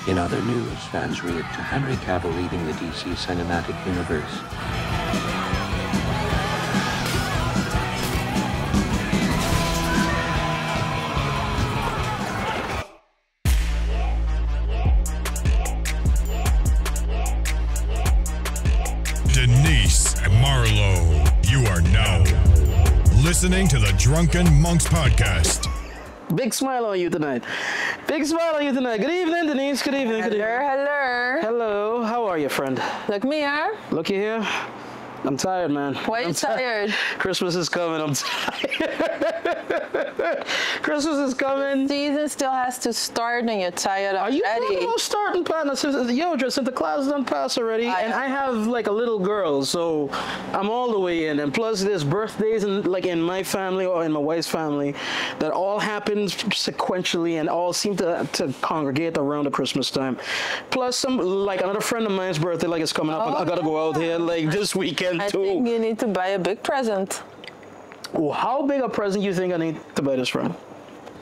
In other news, fans react to Henry Cavill leaving the DC cinematic universe. Denise Marlo, you are now listening to the Drunken Monks podcast. Big smile on you tonight. Big smile on you tonight. Good evening, Denise. Good evening. Good evening. Hello. Hello. How are you, friend? Look me here. Looky here. I'm tired, man. Why are you tired? Christmas is coming. I'm tired. Christmas is coming. Season still has to start and you're tired Are already. you talking about starting, partner? Yo, Santa Claus done pass already, and I have like a little girl, so I'm all the way in. And plus, there's birthdays in my family or in my wife's family that all happen sequentially and all seem to congregate around the Christmas time. Plus, some like another friend of mine's birthday is coming up. I gotta go out here this weekend. I think you need to buy a big present. Well, how big a present you think I need to buy this friend?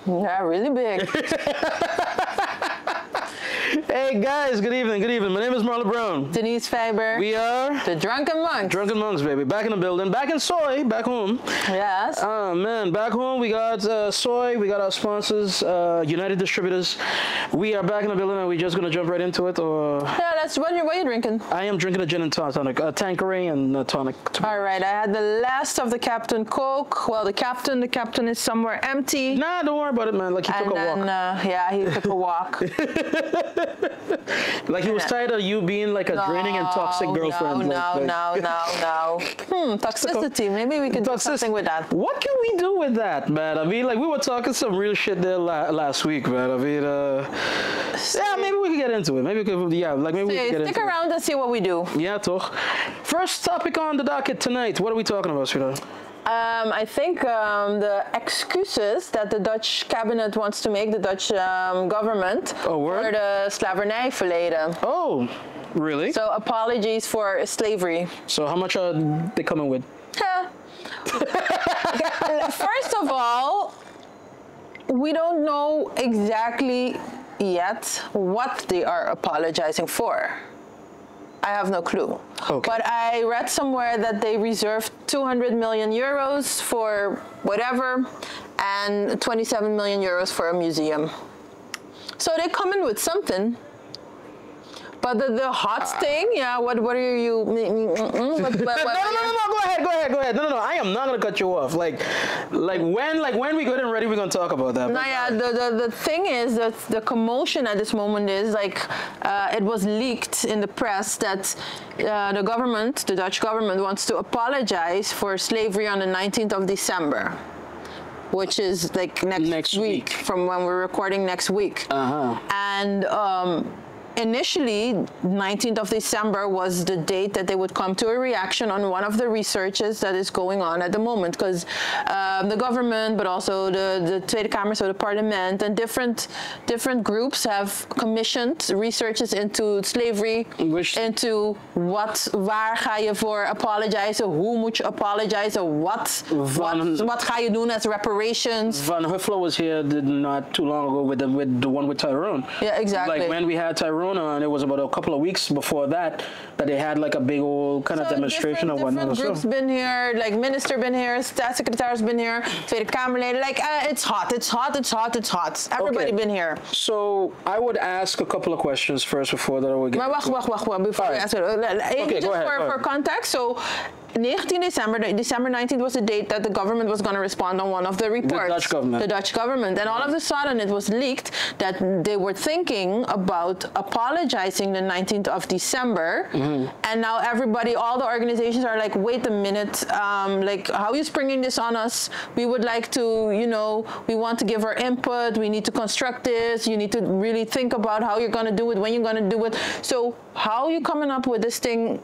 Yeah, really big. Hey guys, good evening, good evening. My name is Marlo Brown. Denise Faber. We are the Drunken Monks. Drunken Monks, baby. Back in the building. Back in Soy, back home. Yes. Oh man, back home we got Soy, we got our sponsors, United Distributors. We are back in the building. Are we just gonna jump right into it, or? Yeah, what are you drinking? I am drinking a gin and tonic, a Tanqueray and a tonic. All right, I had the last of the Captain Coke. Well, the captain is somewhere empty. Nah, don't worry about it, man. Like he took a walk. Yeah, he took a walk. Like he was tired of you being like a draining and toxic girlfriend. No. Toxicity. Maybe we could do something with that. What can we do with that, man? I mean, like we were talking some real shit there last week, man. I mean, yeah, maybe we could get into it. Maybe we could, we could get into it. Stick around and see what we do. Yeah, toch. First topic on the docket tonight. What are we talking about, sweetheart? I think the excuses that the Dutch cabinet wants to make, the Dutch government, for the slavernijverleden. Oh, really? So apologies for slavery. So how much are they coming with? First of all, we don't know exactly yet what they are apologizing for. I have no clue. Okay. But I read somewhere that they reserved 200 million euros for whatever and 27 million euros for a museum. So they come in with something. But the hot thing, yeah, what are you... No, go ahead. No, I am not going to cut you off. Like when we get ready, we're going to talk about that. No, yeah, the thing is that the commotion at this moment is it was leaked in the press that the Dutch government wants to apologize for slavery on the 19th of December. Which is like next week from when we're recording next week. And initially, 19th of December was the date that they would come to a reaction on one of the researches that is going on at the moment, because the government, but also the Tweede Kamer, so the parliament, and different groups have commissioned researches into slavery, into waar ga je voor apologizen, hoe moet je apologizen, wat ga je doen as reparations. Van Huffler was here not too long ago with the one with Tyrone. Yeah, exactly. Like when we had Tyrone on, it was about a couple of weeks before that they had like a big old kind of demonstration or whatnot. Different groups been here, like minister been here, staatssecretaris been here, Tweede Kamerleden, it's hot. Everybody been here. So I would ask a couple of questions first before that I would get. Maar wacht, before I ask it. Okay, just for context, so 19 December 19th was the date that the government was going to respond on one of the reports. The Dutch government. And all of a sudden it was leaked that they were thinking about apologizing the 19th of December. And now all the organizations are like, wait a minute, how are you springing this on us? We would like to, we want to give our input. We need to construct this. You need to really think about how you're going to do it, when you're going to do it. So how are you coming up with this thing?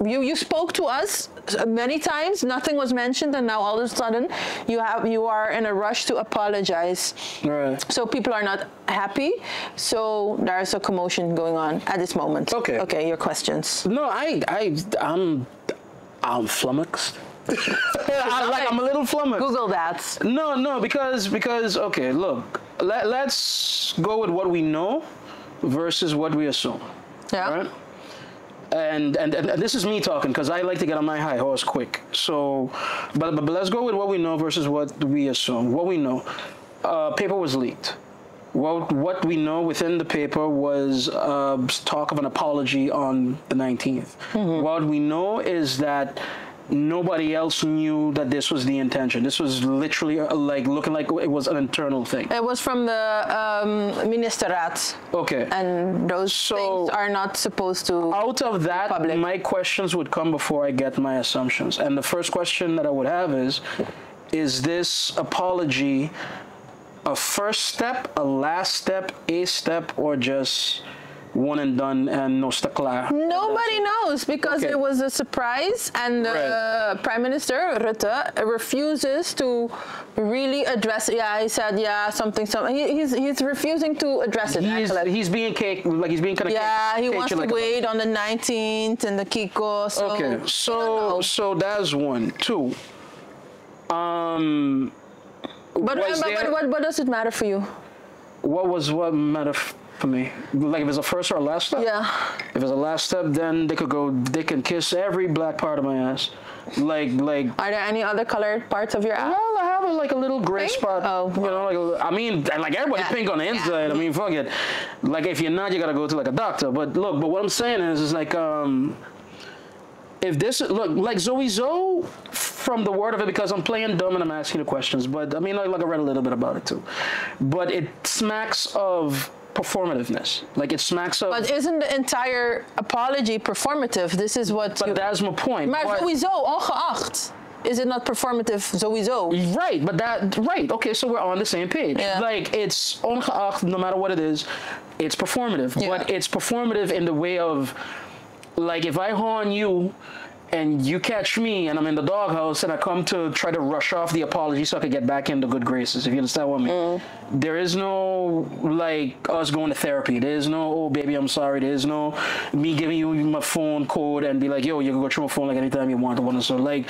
You spoke to us many times, nothing was mentioned, and now all of a sudden you are in a rush to apologize. Right. So people are not happy. So there's a commotion going on at this moment. Okay. Okay, your questions. No, I'm flummoxed. I'm a little flummoxed. Google that. No, because okay, look, let's go with what we know. versus what we assume. Yeah. Right? And this is me talking because I like to get on my high horse quick. So, but let's go with what we know versus what we assume. What we know, paper was leaked. What we know within the paper was talk of an apology on the 19th. What we know is that nobody else knew that this was the intention. This was literally like looking like it was an internal thing. It was from the Ministerraad. Okay. And those things are not supposed to. Out of that, public. My questions would come before I get my assumptions. And the first question that I would have is this apology a first step, a last step, a step, or just one and done and no stuck klaar? Nobody knows because it was a surprise, and Prime Minister Rutte refuses to really address. Yeah, he said something. He's refusing to address it. He's being cake, like he's being kind of. Yeah, he wants to wait on the 19th and the Kiko. So okay, so that's one. Two. But what does it matter for you? What mattered for me? Like if it's a first or a last step? Yeah. If it's a last step, then they can kiss every black part of my ass. Like. Are there any other colored parts of your ass? Well, I have like a little gray spot. Oh. You know, I mean, like everybody's pink on the inside. I mean, fuck it. Like if you're not, you gotta go to like a doctor. But look, what I'm saying is like, if this like Zoe, from the word of it, because I'm playing dumb and I'm asking the questions, but I mean, like I read a little bit about it too, but it smacks of performativeness. Like it smacks of. But isn't the entire apology performative? This is what. But that's my point. Maar sowieso, ongeacht. Is it not performative sowieso? Right, but okay, so we're on the same page. Yeah. Like it's ongeacht, no matter what it is, it's performative. Yeah. But it's performative in the way of, like if I horn you and you catch me and I'm in the doghouse and I come to try to rush off the apology so I could get back into good graces, if you understand what I mean. There is no like us going to therapy. There is no, oh baby, I'm sorry. There is no me giving you my phone code and be like, yo, you can go through my phone like anytime you want. So like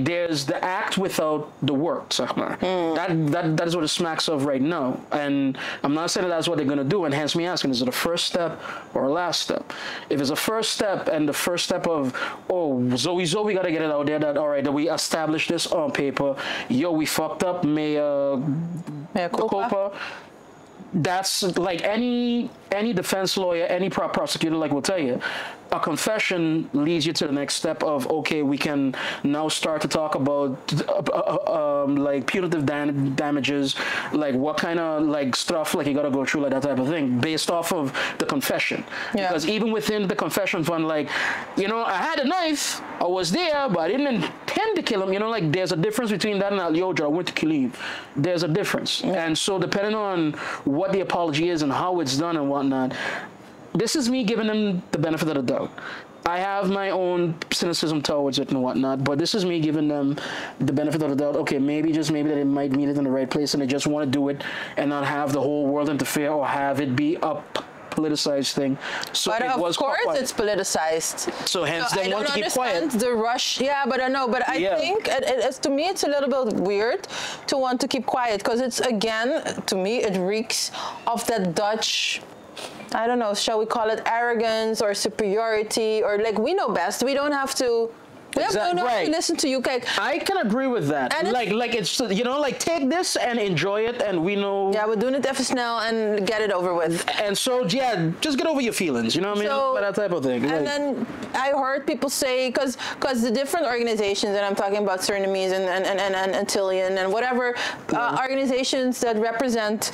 there's the act without the work, zeg maar. That is what it smacks of right now. And I'm not saying that that's what they're gonna do, and hence me asking, is it a first step or a last step? If it's a first step and the first step of, oh, Zoe, we gotta get it out there that, all right, that we established this on paper. Yo, we fucked up. Mea culpa. That's like any defense lawyer, any prosecutor like will tell you, a confession leads you to the next step of, okay, we can now start to talk about like punitive damages, like what kind of like stuff like you gotta go through, like that type of thing, based off of the confession. Yeah. Because even within the confession fund, like, you know, I had a knife, I was there, but I didn't intend to kill him. You know, like there's a difference between that and Aliojo, I went to kill him. There's a difference. And so depending on what the apology is and how it's done and whatnot, this is me giving them the benefit of the doubt. I have my own cynicism towards it and whatnot, but this is me giving them the benefit of the doubt. Okay, maybe that they might meet it in the right place and they just want to do it and not have the whole world interfere or have it be a politicized thing. So but it of was course quiet. It's politicized. So hence they want to keep quiet. I don't understand the rush. Yeah, but I know. But I think to me it's a little bit weird to want to keep quiet because it's, again, to me it reeks of that Dutch, I don't know, shall we call it arrogance or superiority, or like we know best. We don't have to. We have to listen to you. Kijk. I can agree with that. And like it's, you know, like take this and enjoy it, and we know. Yeah, we're doing it even snel and get it over with. And so yeah, just get over your feelings. You know what I mean? So, that type of thing. And then I heard people say, because the different organizations, and I'm talking about Surinamese and Antillean and whatever organizations that represent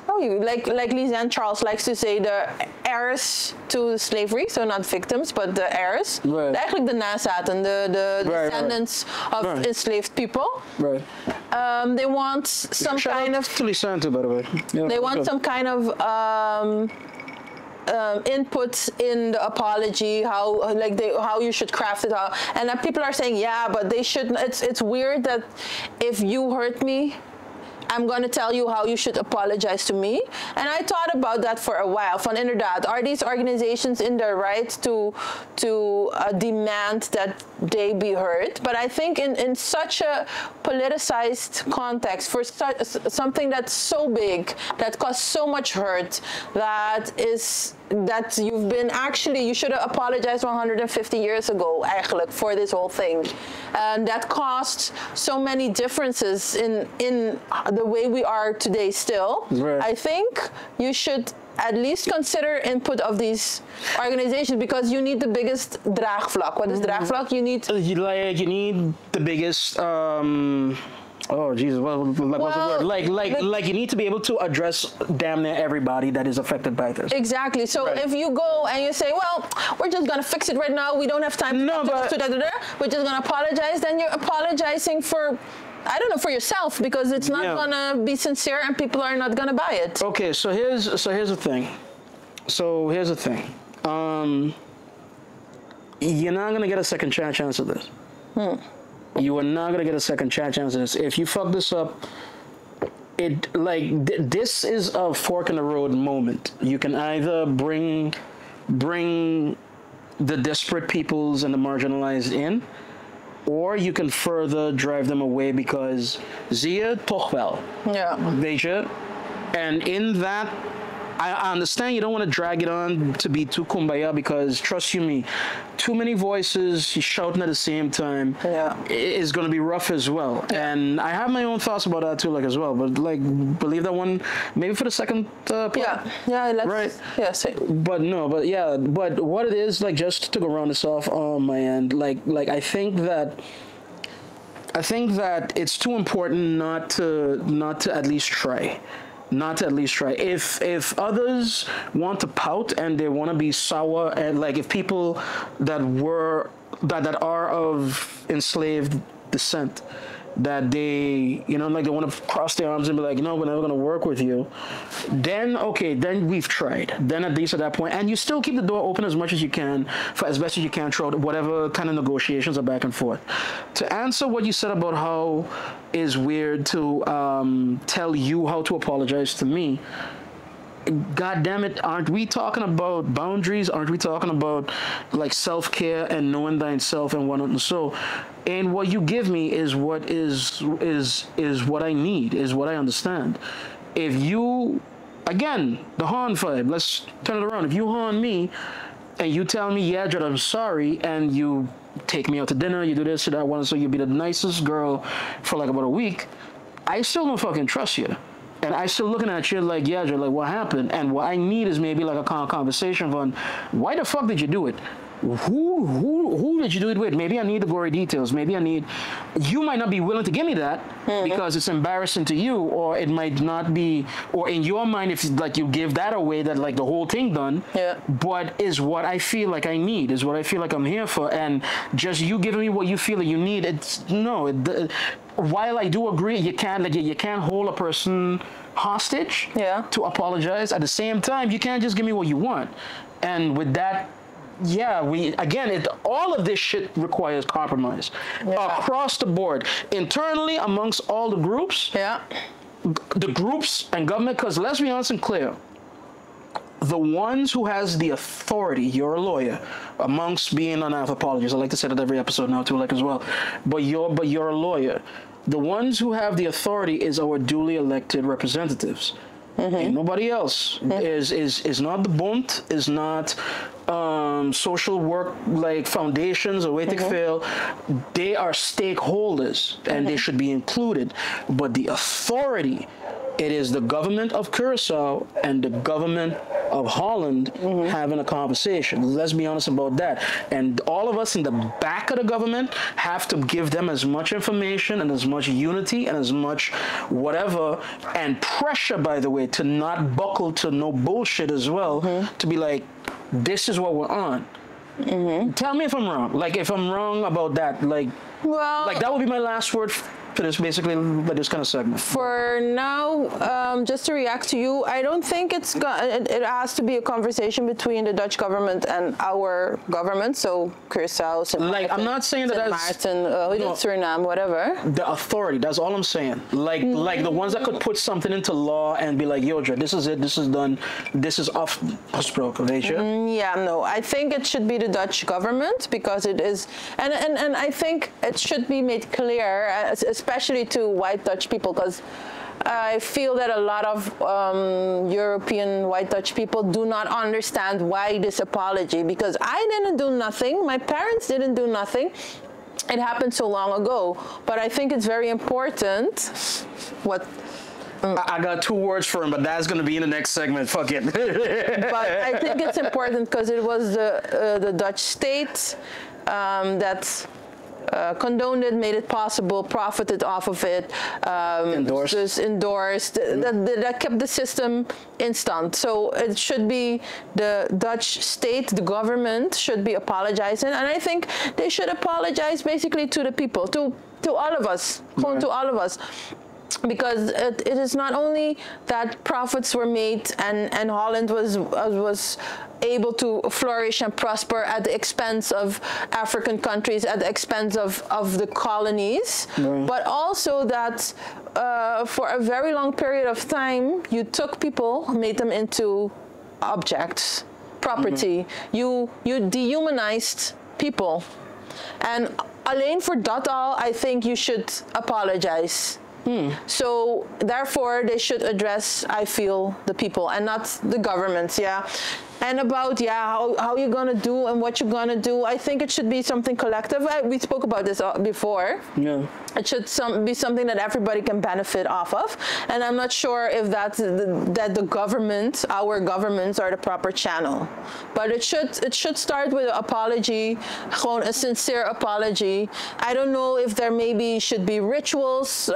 like Lisanne Charles likes to say, the heirs to slavery, so not victims, but the heirs. Right. Eigenlijk de nazaten, the descendants of enslaved people. Right. They want some kind of. To Lisanne too, by the way. Yeah, they want some kind of input in the apology, how you should craft it out, and then people are saying, yeah, but they shouldn't. It's weird that if you hurt me, I'm going to tell you how you should apologize to me. And I thought about that for a while. Van inderdaad, are these organizations in their right to demand that they be heard? But I think in such a politicized context, for something that's so big, that caused so much hurt, that you've been you should have apologized 150 years ago, eigenlijk, for this whole thing. And that caused so many differences in the way we are today still. Right. I think you should at least consider input of these organizations, because you need the biggest draagvlak. What is draagvlak? You need the biggest oh Jesus! What's the word? Like you need to be able to address damn near everybody that is affected by this. Exactly. So if you go and you say, well, we're just gonna fix it right now. We don't have time. We're just gonna apologize. Then you're apologizing for, I don't know, for yourself, because it's not gonna be sincere and people are not gonna buy it. Okay. So here's the thing. You're not gonna get a second chance at this. You are not gonna get a second chance at this. If you fuck this up, this is a fork in the road moment. You can either bring the desperate peoples and the marginalized in, or you can further drive them away, because zie je toch wel. Yeah. Weet je? And in that, I understand you don't want to drag it on to be too kumbaya, because trust you me, too many voices shouting at the same time is going to be rough as well. And I have my own thoughts about that too, as well. But believe that one, maybe for the second part. Let's say. But what it is, just to go round this off on my end, I think that it's too important not to at least try. If others want to pout and they want to be sour, and if people that are of enslaved descent, that they they want to cross their arms and be like, no, we're never going to work with you, then then we've tried. Then at least at that point, and you still keep the door open as much as you can, for as best as you can, throughout whatever kind of negotiations are back and forth. To answer what you said about how it's weird to tell you how to apologize to me, God damn it, aren't we talking about boundaries? Aren't we talking about self-care and knowing thyself and whatnot? So, and what you give me is what is what I need, is what I understand. If you, again, the horn vibe, let's turn it around. If you horn me and you tell me, yeah, Jed, I'm sorry, and you take me out to dinner, you do this, that, one, so you be the nicest girl for about a week, I still don't fucking trust you. And I still looking at you yeah, Joe, what happened? And what I need is maybe a conversation on, why the fuck did you do it? Who did you do it with? Maybe I need the gory details. Maybe you might not be willing to give me that because it's embarrassing to you, or it might not be, or in your mind, if you give that away, that the whole thing done. Yeah. But is what I feel like I need, is what I feel like I'm here for, and just you giving me what you feel that you need. While I do agree, you can't hold a person hostage to apologize. At the same time, you can't just give me what you want. And with that, all of this shit requires compromise across the board, internally amongst all the groups, the groups and government. Because let's be honest and clear, the ones who has the authority, you're a lawyer, amongst being an anthropologist. I like to say that every episode now too, as well. But you're a lawyer. The ones who have the authority is our duly elected representatives. Ain't nobody else. Is not the Bund, is not social work foundations or fail. They are stakeholders and they should be included. But the authority, it is the government of Curacao and the government of Holland having a conversation. Let's be honest about that. And all of us in the back of the government have to give them as much information and as much unity and as much whatever, and pressure, by the way, to not buckle to no bullshit as well, to be like, this is what we're on. Tell me if I'm wrong. If I'm wrong about that, that would be my last word for this kind of segment? For now, just to react to you, I don't think it has to be a conversation between the Dutch government and our government. So Curacao, St. Martin, I'm not saying that Suriname, whatever. The authority. That's all I'm saying. Like the ones that could put something into law and be like, yo, this is it. This is done. This is off. Yeah, no. I think it should be the Dutch government because it is, and I think it should be made clear, especially to white Dutch people, because I feel that a lot of European white Dutch people do not understand why this apology, because I didn't do nothing, my parents didn't do nothing, it happened so long ago, but I think it's very important I got 2 words for him, but that's going to be in the next segment. Fuck it. But I think it's important because it was the Dutch state that condoned it, made it possible, profited off of it, endorsed that kept the system instant. So it should be the Dutch state, the government should be apologizing, and I think they should apologize basically to the people, to all of us, to all of us. Because it is not only that profits were made and Holland was able to flourish and prosper at the expense of African countries, at the expense of the colonies, but also that for a very long period of time, you took people, made them into objects, property. You dehumanized people. And alleen voor dat al, I think you should apologize. So therefore they should address, I feel, the people and not the governments. And about how you're gonna do and what you're gonna do, I think it should be something collective. We spoke about this before. It should be something that everybody can benefit off of, and I'm not sure if that the government, our governments, are the proper channel. But it should start with an apology, gewoon a sincere apology. I don't know if there maybe should be rituals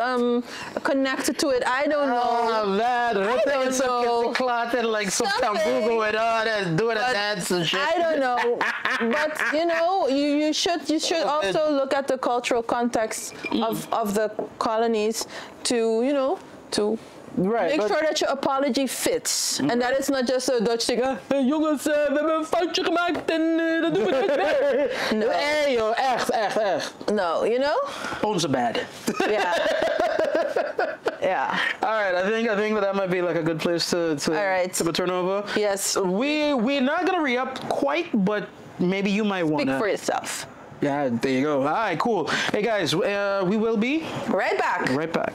connected to it. I don't know. I don't know. Like some Google it on and doing a dance and shit. I don't know, but you should also look at the cultural context of the colonies to make sure that your apology fits and that it's not just a Dutch thing. Hey jongens, we hebben een foutje gemaakt en dat doen we nooit meer. No. Hey joh, echt. No, Onze bad. Yeah. All right, I think that might be like a good place to turn over. Yes. We're not gonna re-up quite, but maybe you might want to. Speak for yourself. Yeah, there you go. All right, cool. Hey guys, we will be right back. Right back.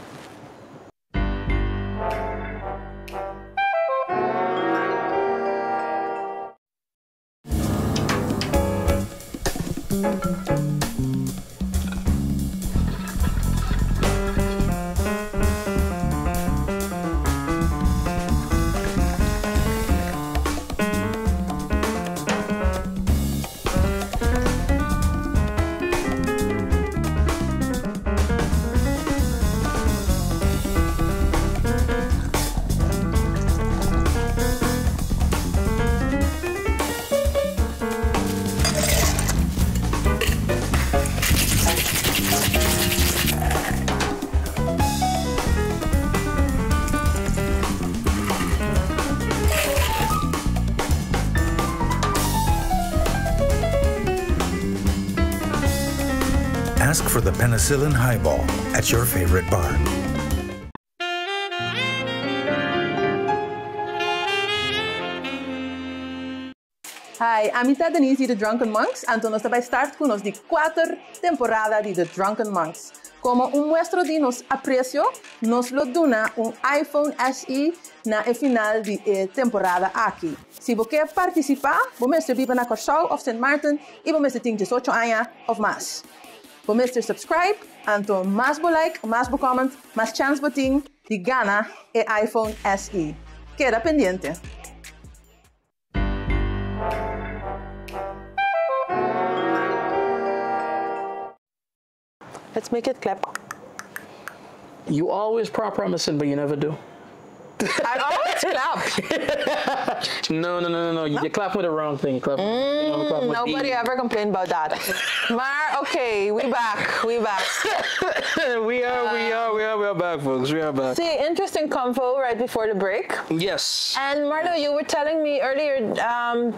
Ask for the penicillin highball at your favorite bar. Hi, amita Denise de Drunken Monks, and nos vai start com nos de 4 temporada de The Drunken Monks. Como muestro de nos aprecio, nos lo dona iPhone SE na final de temporada aqui. Se você quer participar, você vive na Curacao of St. Martin e você tem 18 anos ou mais. Você subscribe, então mais like, mais comment, mais chance você de ganhar o iPhone SE. Queda pendiente. Let's make it clap. You always promising, but you never do. I always clap. No. You clap with the wrong thing. Nobody ever complained about that. Maar okay, we back. We are back, folks. We are back. See, interesting convo right before the break. Yes. And Marlo, you were telling me earlier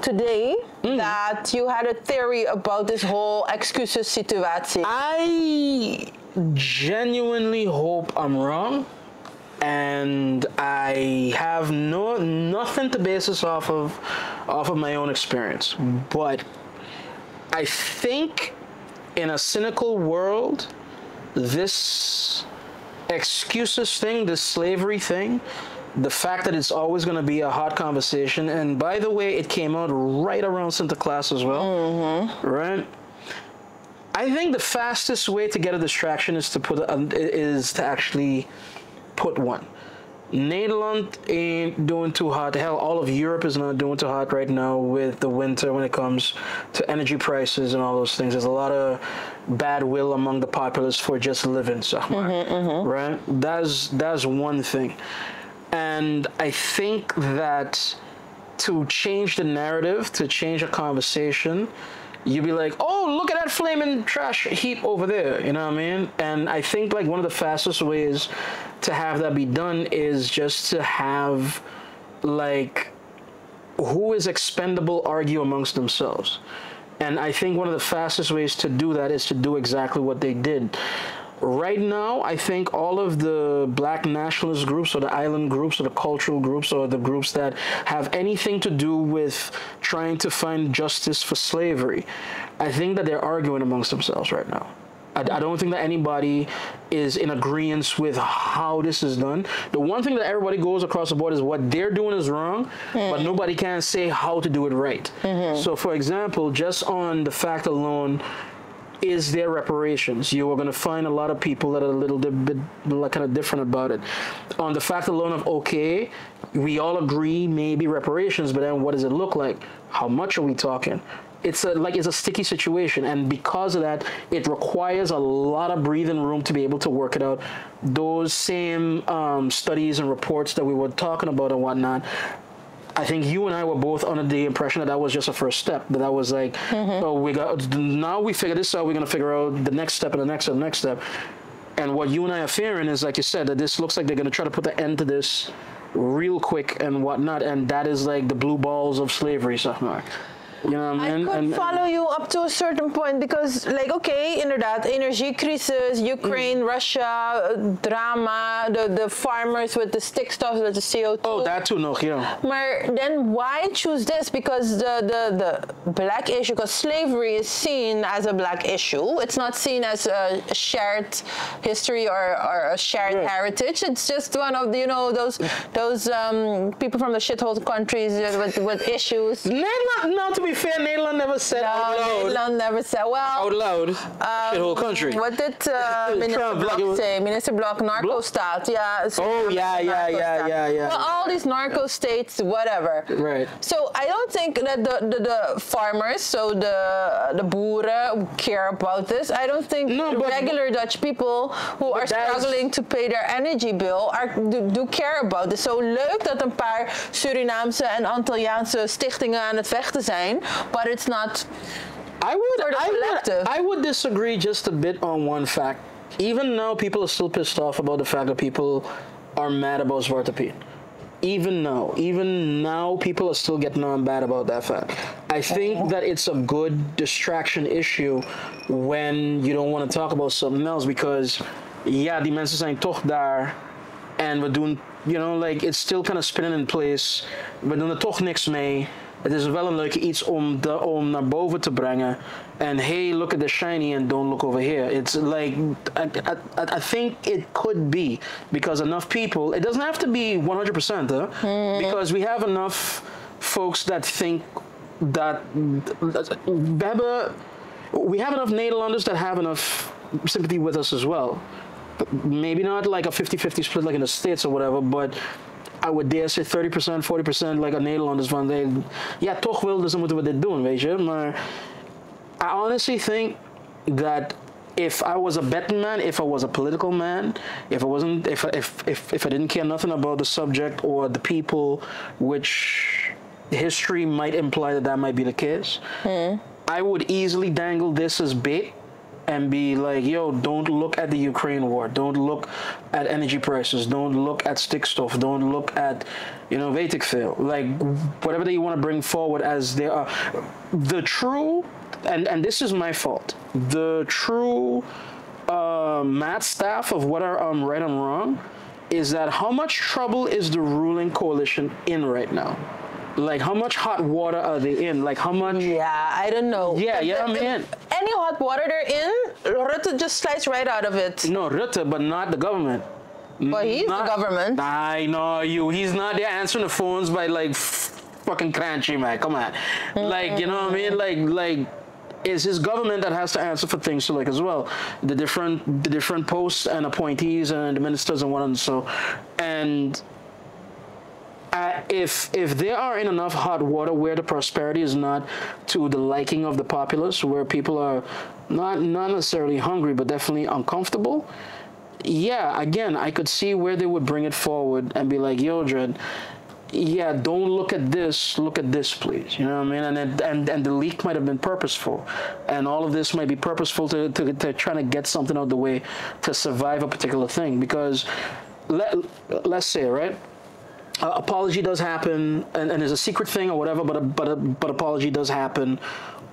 today that you had a theory about this whole excuses situatie. I genuinely hope I'm wrong. And I have nothing to base this off of my own experience. But I think in a cynical world, this excuses thing, this slavery thing, the fact that it's always going to be a hot conversation, and by the way, it came out right around Sinterklaas as well, right? I think the fastest way to get a distraction is to actually put one. Nederland ain't doing too hot. Hell, all of Europe is not doing too hot right now with the winter when it comes to energy prices and all those things. There's a lot of bad will among the populace for just living, right? That's one thing. And I think that to change the narrative, to change a conversation, you'd be like, oh, look at that flaming trash heap over there, you know what I mean? And I think like one of the fastest ways to have that be done is just to have like who is expendable argue amongst themselves. And I think one of the fastest ways to do that is to do exactly what they did. Right now, I think all of the black nationalist groups or the island groups or the cultural groups or the groups that have anything to do with trying to find justice for slavery, I think that they're arguing amongst themselves right now. I don't think that anybody is in agreement with how this is done. The one thing that everybody goes across the board is what they're doing is wrong, but nobody can say how to do it right. So, for example, just on the fact alone, is there reparations? You are going to find a lot of people that are a little bit like kind of different about it. On the fact alone of, okay, we all agree maybe reparations, but then what does it look like? How much are we talking? It's a sticky situation, and because of that, it requires a lot of breathing room to be able to work it out. Those same studies and reports that we were talking about and whatnot, I think you and I were both under the impression that was just a first step. That was like, so now we figure this out, we're going to figure out the next step and the next step and the next step. And what you and I are fearing is, like you said, that this looks like they're going to try to put the end to this real quick and whatnot. And that is like the blue balls of slavery, Sahmar. You know what I mean? I could follow you up to a certain point because, like, okay, inderdaad, energiecrisis, Ukraine, Russia, drama, the farmers with the stickstof, with the CO2. Oh, that too, no, yeah. Maar then why choose this? Because the black issue, because slavery is seen as a black issue. It's not seen as a shared history or a shared heritage. It's just one of, you know, those people from the shithole countries with issues. Not to be fair, Nederland never said out loud. Nederland never said, well... Out loud, shithole country. What did Minister Blok say? Minister Blok, narco-staat. Yeah. Oh, yeah. Well, all these narco-states, whatever. Right. So I don't think that the farmers, so the boeren, care about this. I don't think regular Dutch people who are struggling to pay their energy bill do care about this. So leuk dat een paar Surinaamse en Antilliaanse stichtingen aan het vechten zijn. But it's not. I would disagree just a bit on one fact. Even now, people are still pissed off about the fact that people are mad about Zwarte Piet. Even now, people are still getting on bad about that fact. I think that it's a good distraction issue when you don't want to talk about something else because, ja, die mensen zijn toch daar en we doen, you know, like, it's still kind of spinning in place. We doen er toch niks mee. Het is wel een leuke iets om naar boven te brengen. And hey, look at the shiny and don't look over here. It's like, I think it could be because enough people, it doesn't have to be 100%, because we have enough folks that think that, we have enough Nederlanders that have enough sympathy with us as well. Maybe not like a 50-50 split like in the States or whatever, but I would dare say 30%, 40% like a Nederlanders van, ja, toch wel, dus dan moeten we dit doen, weet je. Maar I honestly think that if I was a betting man, if I was a political man, if I didn't care nothing about the subject or the people, which history might imply that might be the case, I would easily dangle this as bait and be like, yo, don't look at the Ukraine war. Don't look at energy prices. Don't look at stick stuff. Don't look at, Vaticville. Like, whatever that you want to bring forward as there are. The true, and this is my fault, the true math staff of what are right and wrong is that how much trouble is the ruling coalition in right now? Like, how much hot water are they in? Like, how much... Yeah, I don't know. Yeah, I'm in. Any hot water they're in, Rutte just slides right out of it. No, Rutte, but not the government. But he's the government. I know you. He's not there answering the phones by, like, fucking crunchy, man. Come on. Like, you know what I mean? Like... It's his government that has to answer for things so like as well. The different posts and appointees and the ministers and whatnot. So, and if there are in enough hot water where the prosperity is not to the liking of the populace, where people are not necessarily hungry but definitely uncomfortable, yeah, again, I could see where they would bring it forward and be like, yo, Dread, yeah, don't look at this, please. You know what I mean? And the leak might have been purposeful. And all of this might be purposeful to trying to get something out of the way to survive a particular thing. Because let's say, right? Apology does happen, and there's a secret thing or whatever, but apology does happen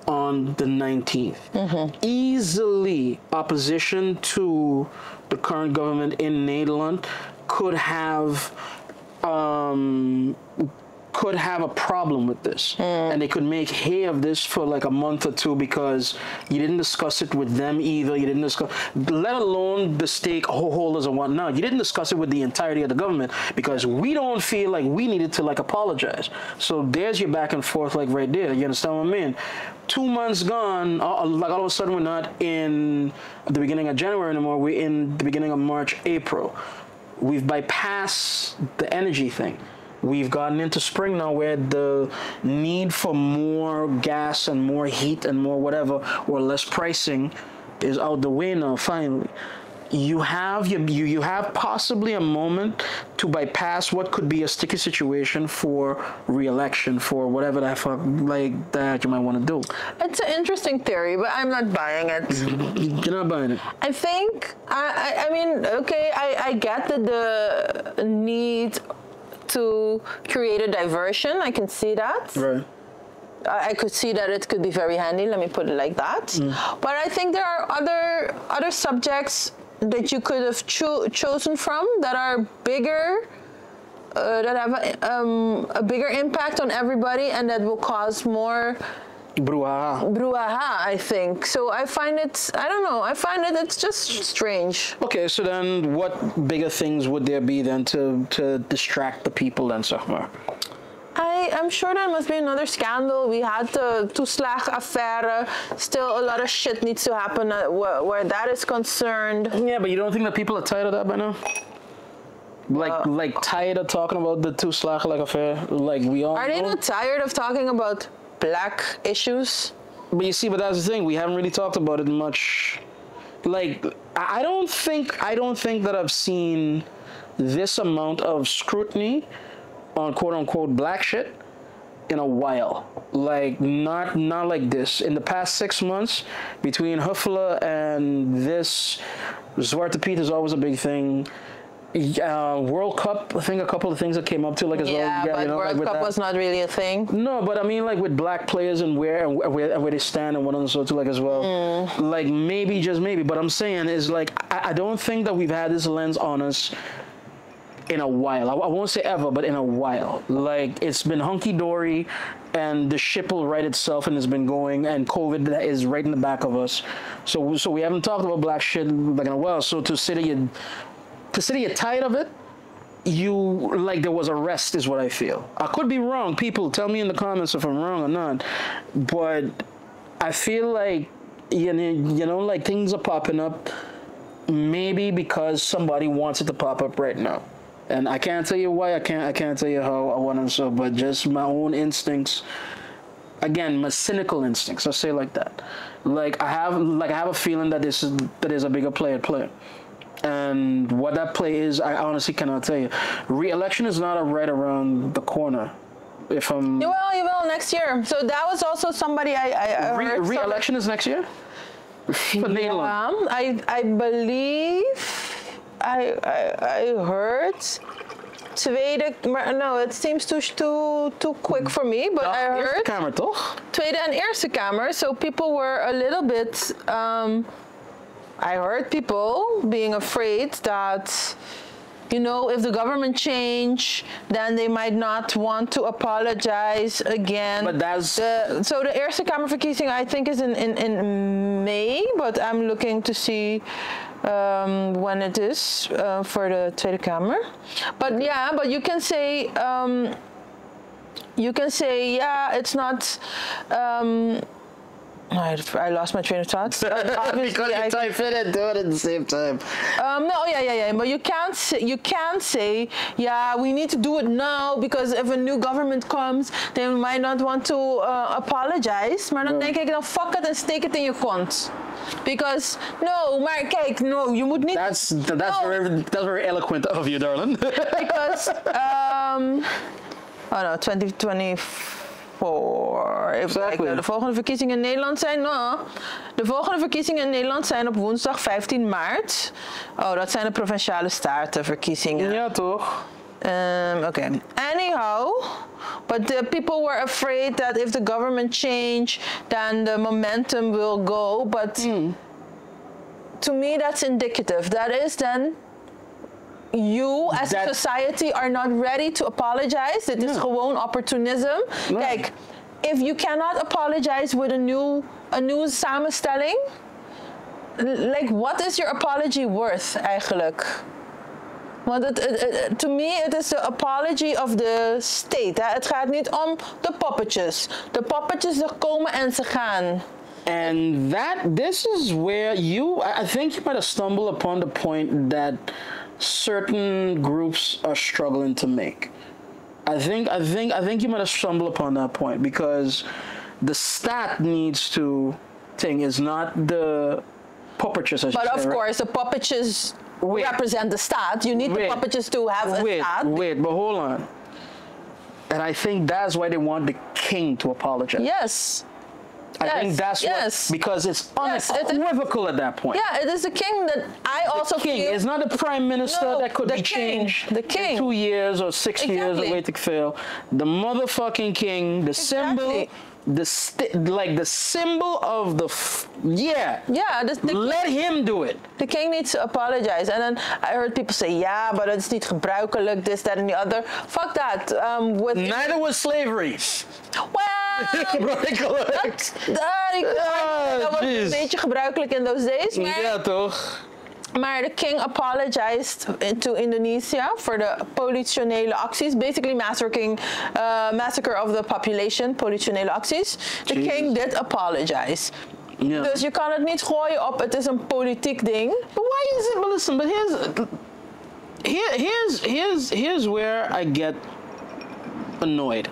on the 19th. Easily, opposition to the current government in Nederland could have a problem with this, and they could make hay of this for like a month or two because you didn't discuss it with them either. You didn't discuss, let alone the stakeholders and whatnot. You didn't discuss it with the entirety of the government because we don't feel like we needed to like apologize. So there's your back and forth, like right there. You understand what I mean? 2 months gone, like all of a sudden we're not in the beginning of January anymore. We're in the beginning of March, April. We've bypassed the energy thing. We've gotten into spring now where the need for more gas and more heat and more whatever or less pricing is out the way now, finally. You have possibly a moment to bypass what could be a sticky situation for re-election, for whatever the fuck like that you might want to do. It's an interesting theory, but I'm not buying it. You're not buying it. I think, I mean, okay, I get that the need to create a diversion. I can see that. Right. I could see that it could be very handy. Let me put it like that. But I think there are other subjects that you could have chosen from that are bigger, that have a bigger impact on everybody, and that will cause more brouhaha, I think. So I find it, I don't know, I find it, it's just strange. Okay, so then what bigger things would there be then to distract the people then, Sahmar? I'm sure there must be another scandal. We had the toeslag affair. Still a lot of shit needs to happen where that is concerned. Yeah, but you don't think that people are tired of that by now? Like tired of talking about the toeslag affair? Like we all Are they not tired of talking about black issues? But you see, but that's the thing. We haven't really talked about it much. Like, I don't think that I've seen this amount of scrutiny on quote-unquote black shit in a while. Like, not like this. In the past 6 months, between Huffler and this, Zwarte Piet is always a big thing. World Cup, I think a couple of things that came up to, like, as well. Yeah, but World Cup was not really a thing. No, but I mean, like, with black players and where they stand and what and so too, like, as well. Like, maybe, just maybe. But I'm saying is, like, I don't think that we've had this lens on us in a while. I won't say ever, but in a while. Like, it's been hunky-dory, and the ship will right itself, and it's been going, and COVID is right in the back of us. So we haven't talked about black shit like in a while. So to say that you're tired of it, there was a rest is what I feel. I could be wrong. People, tell me in the comments if I'm wrong or not. But I feel like, you know, like, things are popping up maybe because somebody wants it to pop up right now. And I can't tell you why, I can't tell you how I want to, so, but just my own instincts again, my cynical instincts, I'll say it like that. I have a feeling that there's a bigger play at play. And what that play is, I honestly cannot tell you. Re-election is not right around the corner. If I'm... You will next year. So that was also somebody I heard. Re-election is next year? For Nederland. I believe I heard no, it seems too quick for me, but I heard Eerste Kamer, toch? Tweede en Eerste Kamer, so people were a little bit I heard people being afraid that, you know, if the government change, then they might not want to apologize again. But that's... So the Eerste Kamerverkiezing, I think, is in May, but I'm looking to see when it is for the Tweede Kamer. But yeah, but you can say, yeah, it's not... I lost my train of thought. Because you type it and do it at the same time. No, yeah. But you can't say, yeah, we need to do it now because if a new government comes, they might not want to apologize. Maar dan denk ik, dan fuck it en steek het in je kont. Because no, maar kijk, no, you would need. That's very eloquent of you, darling. Because oh no, 2024. Exactly. De volgende verkiezingen in Nederland zijn... de volgende verkiezingen in Nederland zijn op woensdag 15 maart. Oh, dat zijn de provinciale statenverkiezingen. Ja, toch? Okay. Anyhow, but the people were afraid that if the government change, then the momentum will go. But to me, that's indicative. That is then... You as a society are not ready to apologize. It is gewoon opportunism. No. Kijk, if you cannot apologize with a new samenstelling, like what is your apology worth eigenlijk? Want to me, it is the apology of the state. Hè? Het gaat niet om de poppetjes. De poppetjes, ze komen en ze gaan. And this is where I think you might have stumbled upon the point that certain groups are struggling to make. I think you might have stumbled upon that point because the stat needs to is not the puppetjes. But of course, the puppetjes represent the stat. You need the puppetjes to have a stat. But hold on. And I think that's why they want the king to apologize. Yes. I think that's what, because it's unequivocal at that point. Yeah, it is the king that I also feel. It's not the prime minister that could be changed the king. In 2 years or 6 years or wait to fail. The motherfucking king, the symbol, the symbol of the let him do it. The king needs to apologize. And then I heard people say, yeah, but it's niet gebruikelijk, this, that, and the other. Fuck that. Neither was slavery. Well, dat was een beetje gebruikelijk in those days. Ja, toch? Maar de king apologized to Indonesia for the politionele acties, basically massacre of the population, politionele acties. The king did apologize. Yeah. Dus je kan het niet gooien op het is een politiek ding. But why is it? But listen, but here's where I get annoyed.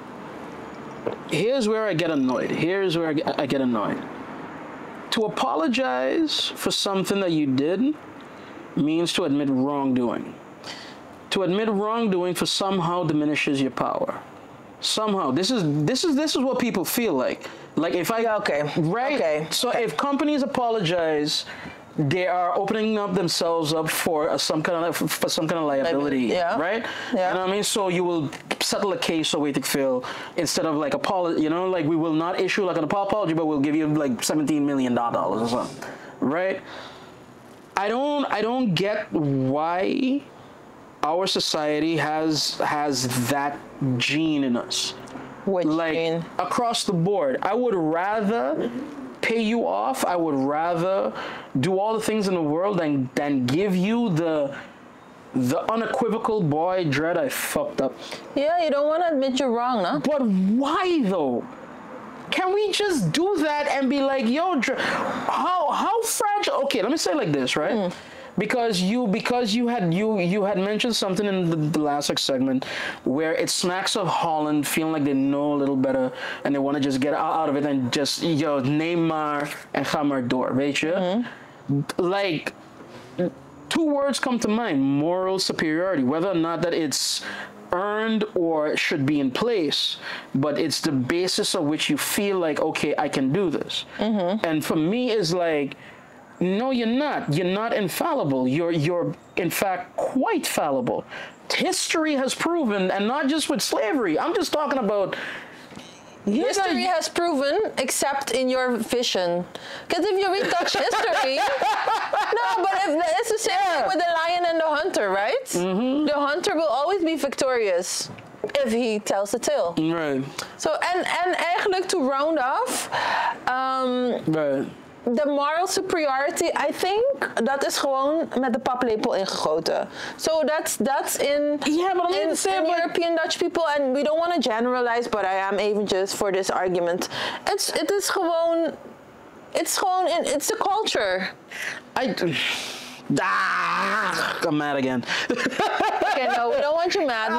Here's where I get annoyed. To apologize for something that you did means to admit wrongdoing. To admit wrongdoing for somehow diminishes your power. Somehow, this is what people feel like. Like if I So if companies apologize, they are opening up themselves up for some kind of liability, right? Yeah. You know what I mean? So you will settle a case or wait to fail instead of like apology. You know, like we will not issue like an apology, but we'll give you like $17 million or something, right? I don't get why our society has that gene in us. Which gene? Across the board. I would rather pay you off. I would rather do all the things in the world than give you the unequivocal boy dread I fucked up. Yeah, you don't want to admit you're wrong, no? But why though? Can we just do that and be like, yo, how fragile? Okay, let me say it like this, right? because you had mentioned something in the last segment where it smacks of Holland feeling like they know a little better and they want to just get out of it and just neem maar en ga maar door, weet je? Like, two words come to mind: moral superiority. Whether or not that it's earned or should be in place, but it's the basis of which you feel like, okay, I can do this. And for me, it's like, no, you're not. You're not infallible. You're in fact quite fallible. History has proven, and not just with slavery. I'm just talking about. History has proven, except in your vision. Because if you read Dutch history, no, but it's the same thing with the lion and the hunter, right? The hunter will always be victorious if he tells the tale. Right. So, and eigenlijk to round off, right. The moral superiority, I think, dat is gewoon met de paplepel ingegoten. So that's in European Dutch people, and we don't want to generalize, but I am even just for this argument. It's the culture. I'm mad again. Okay, no, we don't want you mad.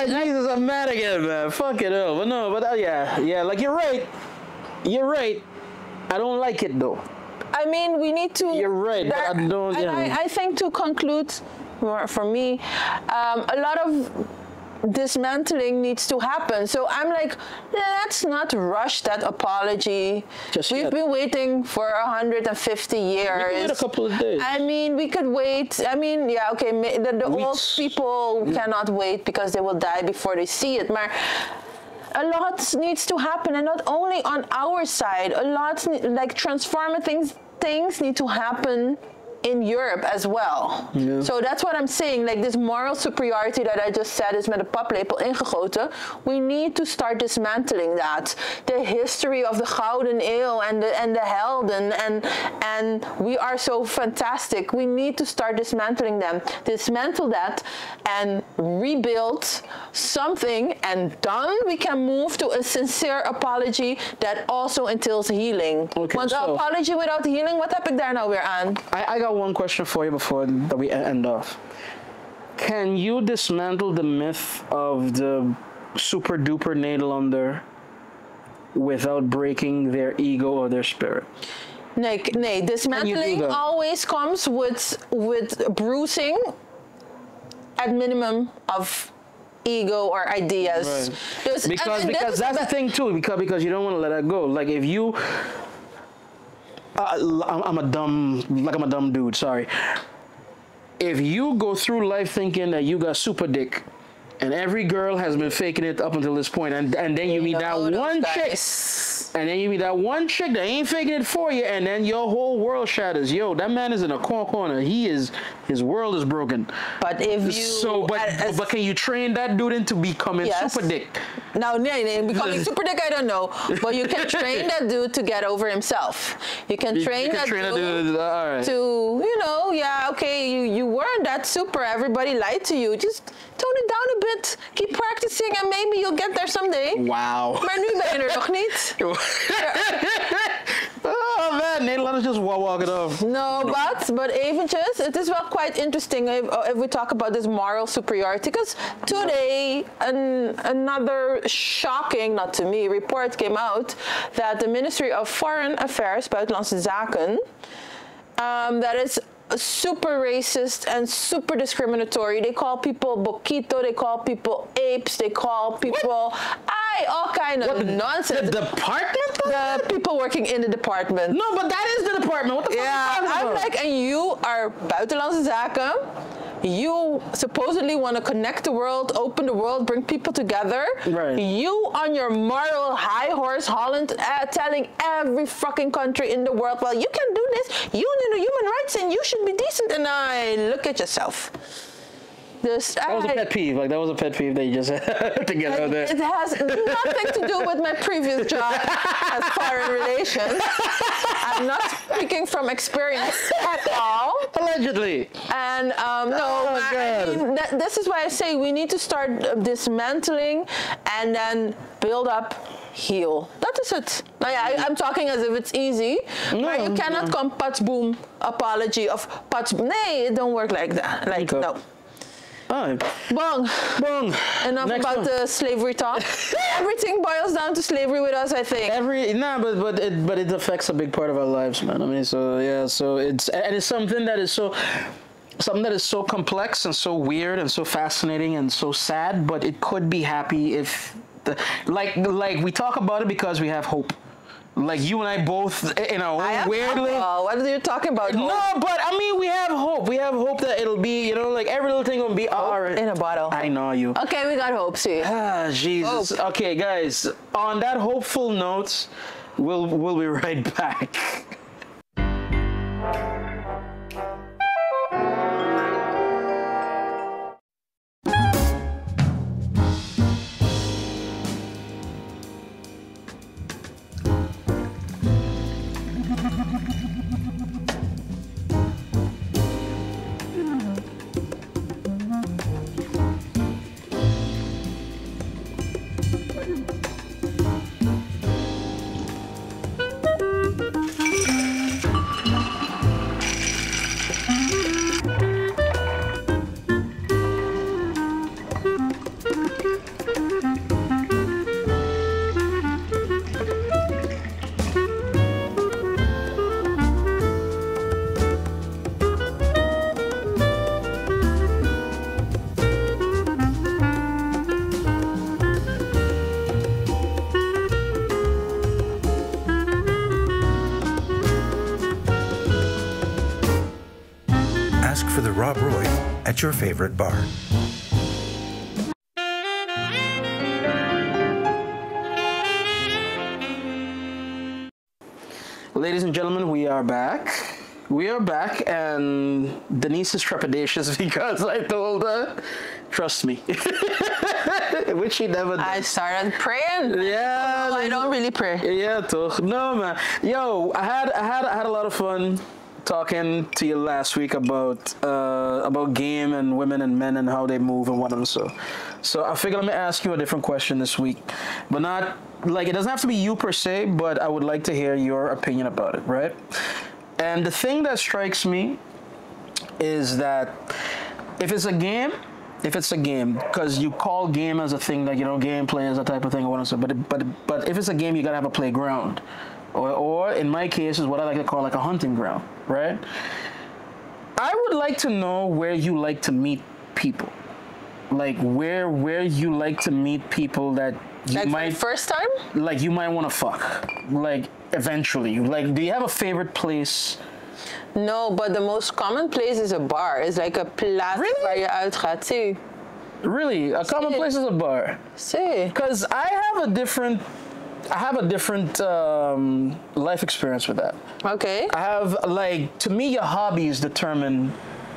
Jesus, I'm mad again, man. Fuck it up. But no, but yeah, like you're right. You're right. I don't like it though. I mean, we need to. You're right, but I don't. I think to conclude, for me, a lot of dismantling needs to happen. So I'm like, let's not rush that apology. We've been waiting for 150 years. We can wait a couple of days. I mean, we could wait. I mean, yeah, okay, the old people cannot wait because they will die before they see it. Maar a lot needs to happen, and not only on our side. A lot, like transformative things need to happen in Europe as well. Yeah. So that's what I'm saying, like this moral superiority that I just said is met een paplepel ingegoten. We need to start dismantling that. The history of the Gouden Eeuw and the helden and we are so fantastic. We need to start dismantling them. Dismantle that and rebuild something, and then we can move to a sincere apology that also entails healing. Okay, Want an apology without healing, wat heb ik daar nou weer aan? I got one question for you before that we end off. Can you dismantle the myth of the super duper Nederlander without breaking their ego or their spirit? Nee, dismantling always comes with bruising at minimum of ego or ideas. Right. Because that's the thing too, because you don't want to let that go. Like if you I'm a dumb dude, sorry. If you go through life thinking that you got super dick, and every girl has been faking it up until this point, and then you meet that one chick, and then you meet that one chick that ain't faking it for you, and then your whole world shatters. Yo, that man is in a corner. His world is broken. But if you but can you train that dude into becoming super dick? No, becoming super dick, I don't know. But you can train that dude to get over himself. You can train that dude to, you weren't that super. Everybody lied to you. Just tone it down a bit. Keep practicing and maybe you'll get there someday. Wow. Maar nu ben je er nog niet. Oh man, Nederlanders just walk it off. No, but eventjes, it is well quite interesting if we talk about this moral superiority, because today another shocking, not to me, report came out that the Ministry of Foreign Affairs, Buitenlandse Zaken, that is super racist and super discriminatory. They call people boquito, they call people apes, they call people all kind of nonsense. The department? The people working in the department. No, but that is the department. What the fuck are you talking about? I'm like, and you are Buitenlandse Zaken. You supposedly want to connect the world, open the world, bring people together. Right. You on your moral high horse, Holland, telling every fucking country in the world, well, you can do this. You know human rights and you should be decent. And I look at yourself. That was a pet peeve. Like that was a pet peeve that you just had to get out there. It has nothing to do with my previous job as foreign relations. I'm not speaking from experience at all. Allegedly. And I mean, this is why I say we need to start dismantling and then build up heal. That is it. Now, yeah, I'm talking as if it's easy. No, but you cannot come pat boom apology of pat. Nay, it don't work like that. Like no. All right. Bong. Enough Next about one. the slavery talk. Everything boils down to slavery with us, I think. But it affects a big part of our lives, man. I mean, so yeah, so it's something that is so complex and so weird and so fascinating and so sad, but it could be happy if like we talk about it because we have hope. Like you and I both, you know, weirdly. What are you talking about? No, but I mean, we have hope. We have hope that it'll be, you know, like every little thing will be all right. In a bottle. I know you. Okay, we got hope, see. Ah, Jesus. Hope. Okay, guys. On that hopeful note, we'll be right back. Ask for the Rob Roy at your favorite bar. Ladies and gentlemen, we are back. We are back, and Denise is trepidatious because I told her, trust me, which she never did. I started praying. Yeah. No, I don't really pray. Yeah, toch. No, man. Yo, I had a lot of fun talking to you last week about game and women and men and how they move and whatnot. So I figured let me ask you a different question this week, but not like it doesn't have to be you per se, but I would like to hear your opinion about it, right? And the thing that strikes me is that if it's a game, because you call game as a thing like, you know, gameplay as a type of thing, but if it's a game, you gotta have a playground, or in my case is what I like to call like a hunting ground, right? I would like to know where you like to meet people, like where you like to meet people that you like might first time, like you might want to fuck, like eventually. Like, do you have a favorite place? No, but the most common place is a bar. It's like a plaats waar je uitgaat. See? Really? A common place is a bar? See? Because I have a different life experience with that. Okay. I have, like, to me, your hobbies determine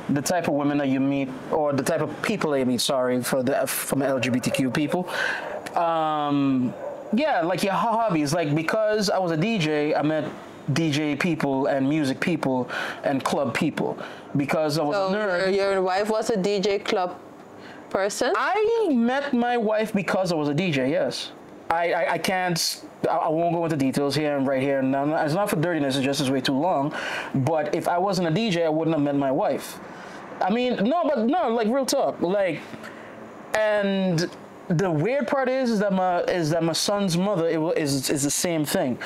the type of women that you meet, or the type of people that you meet, sorry, from LGBTQ people. Yeah, like your hobbies. Like, because I was a DJ, I met DJ people and music people and club people. Because I was a nerd. Your wife was a DJ club person? I met my wife because I was a DJ, yes. I won't go into details here and right here. No, it's not for dirtiness, it's just way too long. But if I wasn't a DJ, I wouldn't have met my wife. I mean, no, like real talk. Like, and the weird part is that my son's mother is the same thing.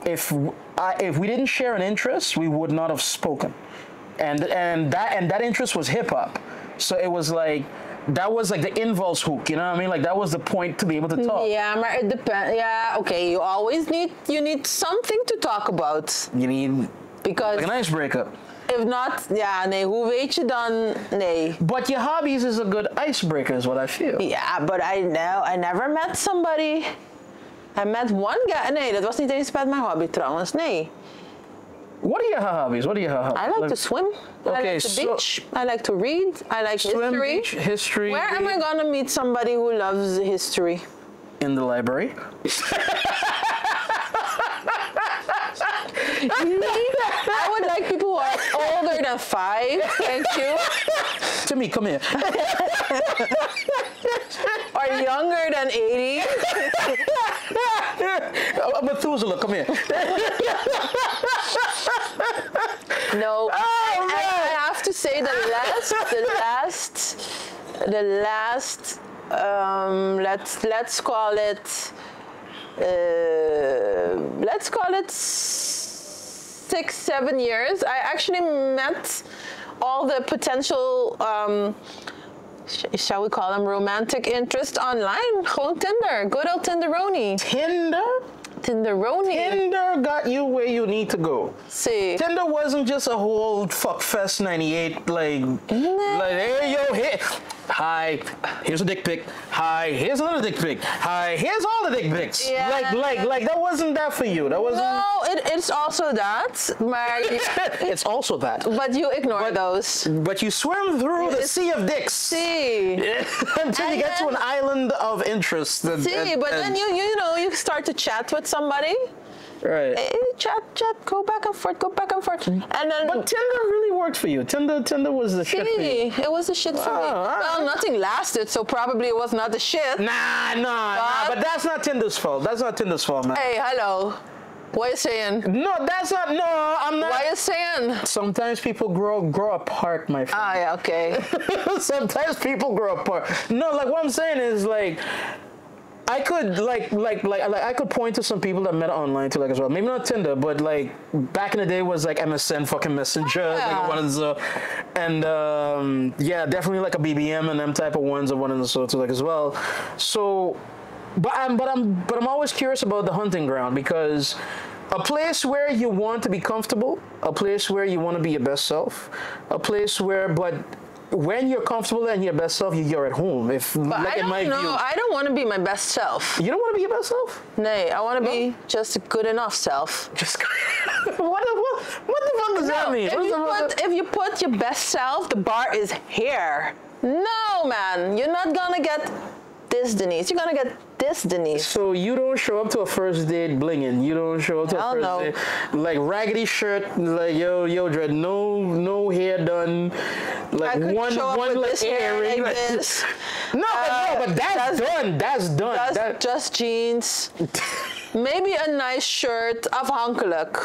If we didn't share an interest, we would not have spoken. And that interest was hip hop. So it was like, that was like the involves hook, you know what I mean? Like that was the point to be able to talk. Yeah, but it depends. Yeah, okay. You always need something to talk about. You need because like an icebreaker. If not, ja, nee, hoe weet je dan? Nee. But your hobbies is a good icebreaker, is what I feel. Yeah, but I never met somebody. I met one guy. Nee, dat was niet eens met mijn hobby trouwens. Nee. What are your hobbies? I like to swim. Okay, I like the beach. I like to read. I like swim, history. Beach, history. Where am I gonna meet somebody who loves history? In the library. I would like people who are older than 5. Thank you. Timmy, come here. Or younger than 80. Methuselah, come here. No, I have to say the last. Let's call it. Let's call it 6-7 years. I actually met all the potential. Shall we call them romantic interest online? Gewoon Tinder. Good old Tinderoni. Tinderoni. Tinder got you where you need to go. See. Tinder wasn't just a whole fuck fest 98 like hey yo here. Hi, here's a dick pic. Hi, here's another dick pic. Hi, here's all the dick pics. Yeah. Like that wasn't that for you. That wasn't. No, it's also that. It's also that. But you ignore those. But you swim through the sea of dicks. See. Until you get to an island of interest. Then you start to chat with somebody. Right. Chat, go back and forth. And then. But Tinder really worked for you. Tinder was the shit for you. It was the shit for me. Well, nothing lasted, so probably it was not the shit. Nah. But that's not Tinder's fault. That's not Tinder's fault, man. Hey, hello. What are you saying? No, that's not. No, I'm not. What are you saying? Sometimes people grow apart, my friend. Ah, yeah, okay. Sometimes people grow apart. No, like what I'm saying is like. I could I could point to some people that met online too, like as well. Maybe not Tinder, but like back in the day was like MSN, fucking Messenger, like one of the, and definitely like a BBM and them type of ones are one of the sorts like as well. So, but I'm always curious about the hunting ground because a place where you want to be comfortable, a place where you want to be your best self, a place where when you're comfortable and your best self, you're at home. I don't want to be my best self. You don't want to be your best self? Nay, I want to be just a good enough self. Just what the fuck does that mean? If you put your best self, the bar is here. No, man, you're not gonna get this Denise. You're gonna get this Denise. So you don't show up to a first date blinging. You don't show up to a first date like raggedy shirt, like yo dread, no hair done, like one like earring. Like this. But that's done. That's done. Just jeans. Maybe a nice shirt. Afhankelijk.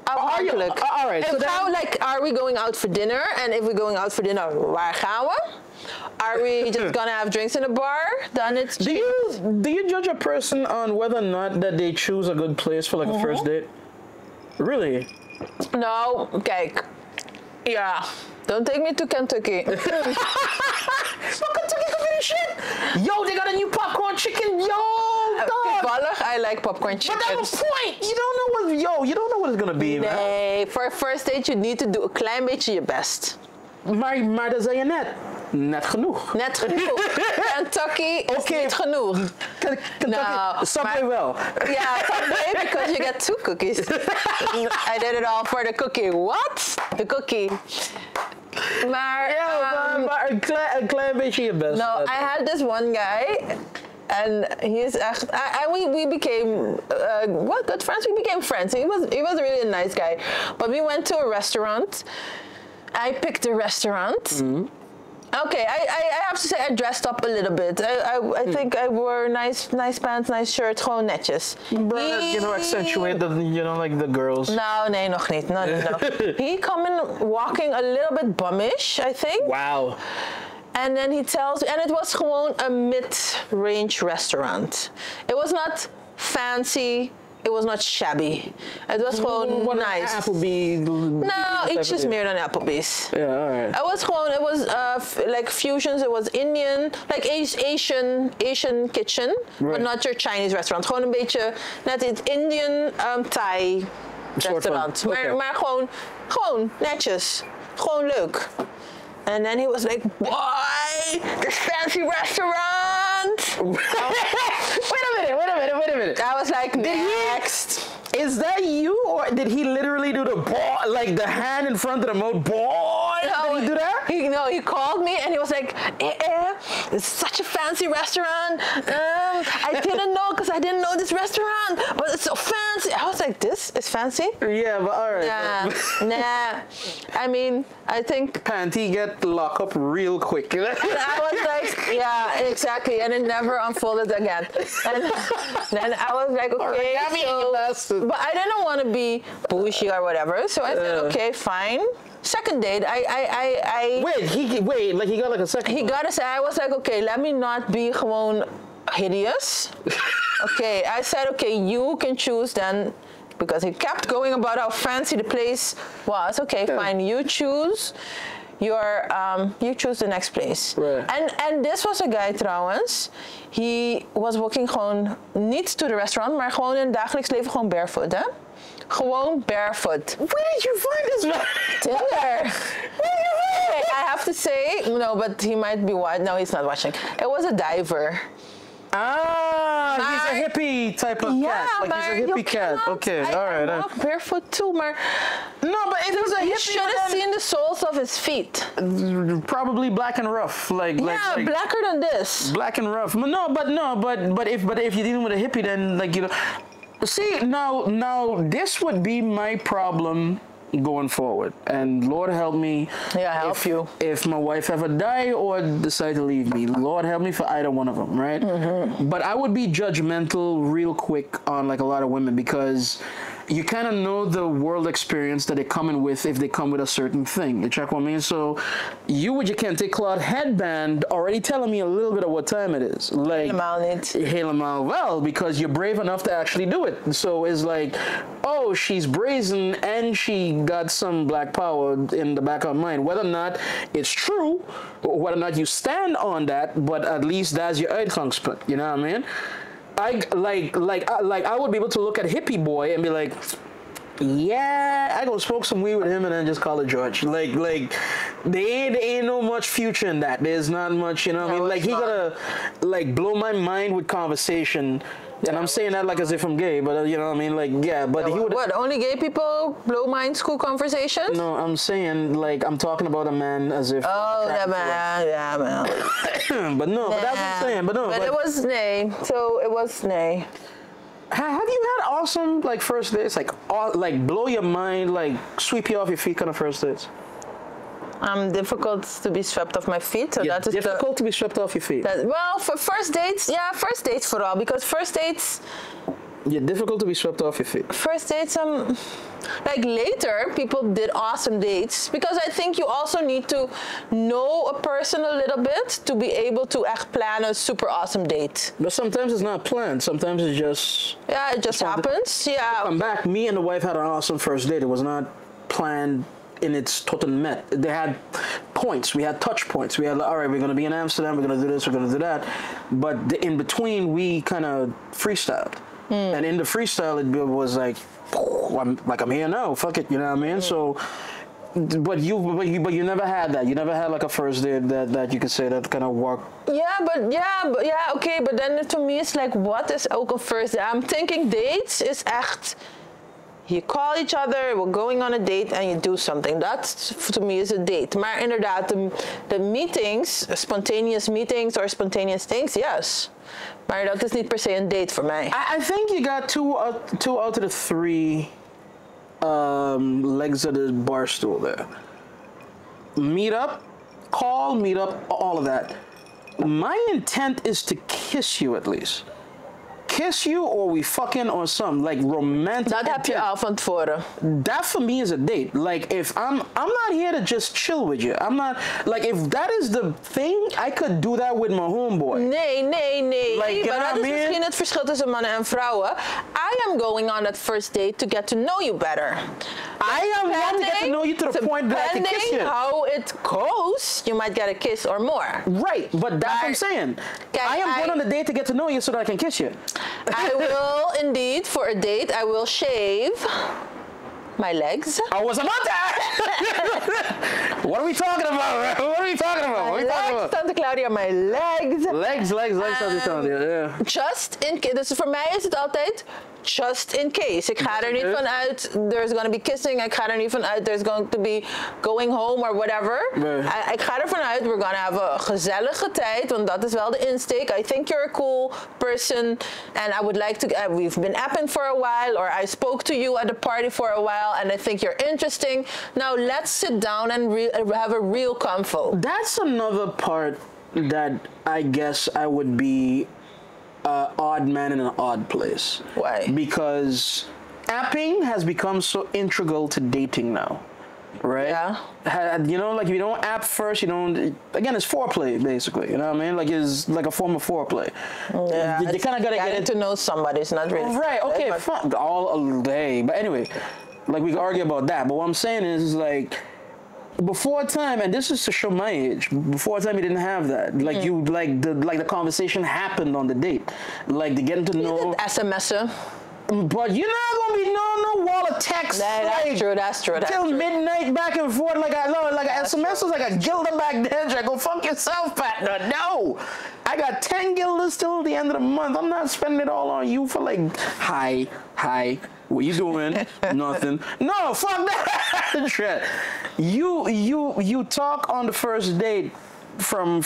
All right. So are we going out for dinner? And if we're going out for dinner, waar gaan we? Are we just gonna have drinks in a bar? Then it's do you judge a person on whether or not that they choose a good place for like a first date? Really? No, kijk. Yeah. Don't take me to Kentucky. But Kentucky could be shit. Yo, they got a new popcorn chicken. Yo, toevallig, I like popcorn chicken. But that was point. You don't know what it's gonna be, man. Nee, for a first date you need to do a klein beetje je best. Maar dat zei je net. Net genoeg. Net genoeg. Kentucky is niet genoeg. Subway wel. Yeah, Subway because you get 2 cookies. I did it all for the cookie. What? The cookie. Maar een klein beetje je best. No, I had this one guy. And he's echt, we became good friends. We became friends. He was really a nice guy. But we went to a restaurant. I picked a restaurant. Mm-hmm. Okay, I have to say I dressed up a little bit. I think I wore nice pants, nice shirt, gewoon netjes. Accentuate the, like the girls. No, nee, nog niet. No. He come in walking a little bit bummish, I think. Wow. And then he tells me, and it was gewoon a mid-range restaurant. It was not fancy. It was not shabby. Het was gewoon nice. Applebee's. No, ietsjes meer dan Applebee's. Yeah, all right. It was like fusions. It was Indian, like Asian kitchen, right. But not your Chinese restaurant. Gewoon een beetje net iets Indian Thai restaurant. Maar gewoon netjes. Gewoon leuk. And then he was like, "Why this fancy restaurant?" Wait a minute. I was like, next. Is that you, or did he literally do the ball, like the hand in front of the mouth? Boy, No, did he do that? He called me and he was like, it's such a fancy restaurant. I didn't know because I didn't know this restaurant, but it's so fancy. I was like, this is fancy? Yeah, but all right. Nah. I mean, I think panty get locked up real quick. And I was like, yeah, exactly, and it never unfolded again. And then I was like, okay, but I didn't want to be bougie or whatever, so I said, okay, fine. Second date, I Wait, like he got like a second. He got a. I was like, okay, let me not be gewoon hideous. Okay, I said, okay, you can choose then. Because he kept going about how fancy the place was. Okay, fine. You choose you choose the next place. Right. And this was a guy trouwens. He was walking gewoon niet to the restaurant, maar gewoon in het dagelijks leven gewoon barefoot, hè? Gewoon barefoot. Where did you find this man? Tinder. I have to say, no, but he might be watching. No, he's not watching. It was a diver. He's a hippie type of cat. Like he's a hippie cat. Okay, all right. I walk barefoot too, maar no, but it was a hippie. You should have seen the soles of his feet. Probably black and rough, like blacker than this. Black and rough. But if you're dealing with a hippie, then like see now this would be my problem going forward, and Lord help me. Yeah, help you. If my wife ever die or decide to leave me, Lord help me for either one of them, right? Mm-hmm. But I would be judgmental real quick on like a lot of women because you kind of know the world experience that they're coming with if they come with a certain thing. You check what I mean? So you with your kente cloth headband already telling me a little bit of what time it is. Like helemaal well, because you're brave enough to actually do it. So it's like, oh, she's brazen and she got some black power in the back of her mind. Whether or not it's true, or whether or not you stand on that, but at least that's your uitgangspunt. You know what I mean? I would be able to look at hippie boy and be like, yeah, I go smoke some weed with him and then just call it George. Like there ain't no much future in that. There's not much, you know what I mean? Like he gotta like blow my mind with conversation. And I'm saying that like as if I'm gay, but you know what I mean? Like, yeah, but he would... What, only gay people blow mind school conversations? No, I'm saying, like, I'm talking about a man as if... Oh, that man, yeah, man. But no, but that's what I'm saying, but no. But it was nay, so it was nay. Have you had awesome, like, first dates? Like, blow your mind, like, sweep you off your feet kind of first dates? Difficult to be swept off my feet. So that is difficult to be swept off your feet. Well, for first dates, yeah, first dates for all, because first dates... Yeah, difficult to be swept off your feet. First dates, like later, people did awesome dates, because I think you also need to know a person a little bit to be able to echt plan a super awesome date. But sometimes it's not planned. Sometimes it's just... Yeah, it just happens, yeah. I'm back. Me and the wife had an awesome first date. It was not planned in its total met. They had points. We had touch points. We had, all right, we're going to be in Amsterdam. We're going to do this. We're going to do that. But in between, we kind of freestyled. And in the freestyle, it was like, I'm here now. Fuck it. You know what I mean? So, but you never had that. You never had like a first date that you could say that kind of worked. Yeah, okay. But then to me, it's like, what is ook a first date? I'm thinking dates is echt... You call each other, we're going on a date and you do something. That, to me, is a date. Maar inderdaad, de meetings, spontaneous meetings or spontaneous things, yes. Maar dat is niet per se een date voor mij. I think you got two out of the three legs of the bar stool there. Meet up, call, meet up, all of that. My intent is to kiss you at least. Kiss you or we fucking or something, like romantic. Dat heb je al van tevoren. That for me is a date. Like if I'm not here to just chill with you. I'm not, like if that is the thing, I could do that with my homeboy. Nee. Like, maar dat is misschien het verschil tussen mannen en vrouwen. I am going on that first date to get to know you better. I am wanting to get to know you to the point that I can kiss you. Depending how it goes, you might get a kiss or more. Right, but that's what I'm saying. I am going on a date to get to know you so that I can kiss you. I will indeed, for a date, I will shave my legs. I was about that. What are we talking about? Tante Claudia, my legs. Legs, Tante Claudia, yeah. Just in case, dus voor mij is het altijd just in case. Ik ga er niet van uit, there's going to be kissing. Ik ga er niet van uit, there's going to be going home or whatever. Ik ga er vanuit, we're going to have a gezellige tijd, want dat is wel de insteek. I think you're a cool person, and I would like to, we've been apping for a while, or I spoke to you at the party for a while, and I think you're interesting. Now let's sit down and have a real convo. That's another part that I guess I would be an odd man in an odd place. Why? Because apping has become so integral to dating now, right? Yeah. You know, like if you don't app first, you don't. Again, it's foreplay basically. You know what I mean? Like it's like a form of foreplay. Yeah. You kind of gotta get to know somebody. It's not really. Right. Okay. Fun. All day. But anyway, like we can argue about that. But what I'm saying is like. Before time, and this is to show my age. Before time, you didn't have that. Like you, like the conversation happened on the date, like the getting to know. SMS'en. But you're not gonna be no wall of text. That's true. That's true. Till midnight, back and forth, like a SMS was like a guilder back then. Like, go fuck yourself, partner. No, I got 10 guilders till the end of the month. I'm not spending it all on you for like hi. What you doing? Nothing. No, fuck that shit. You talk on the first date from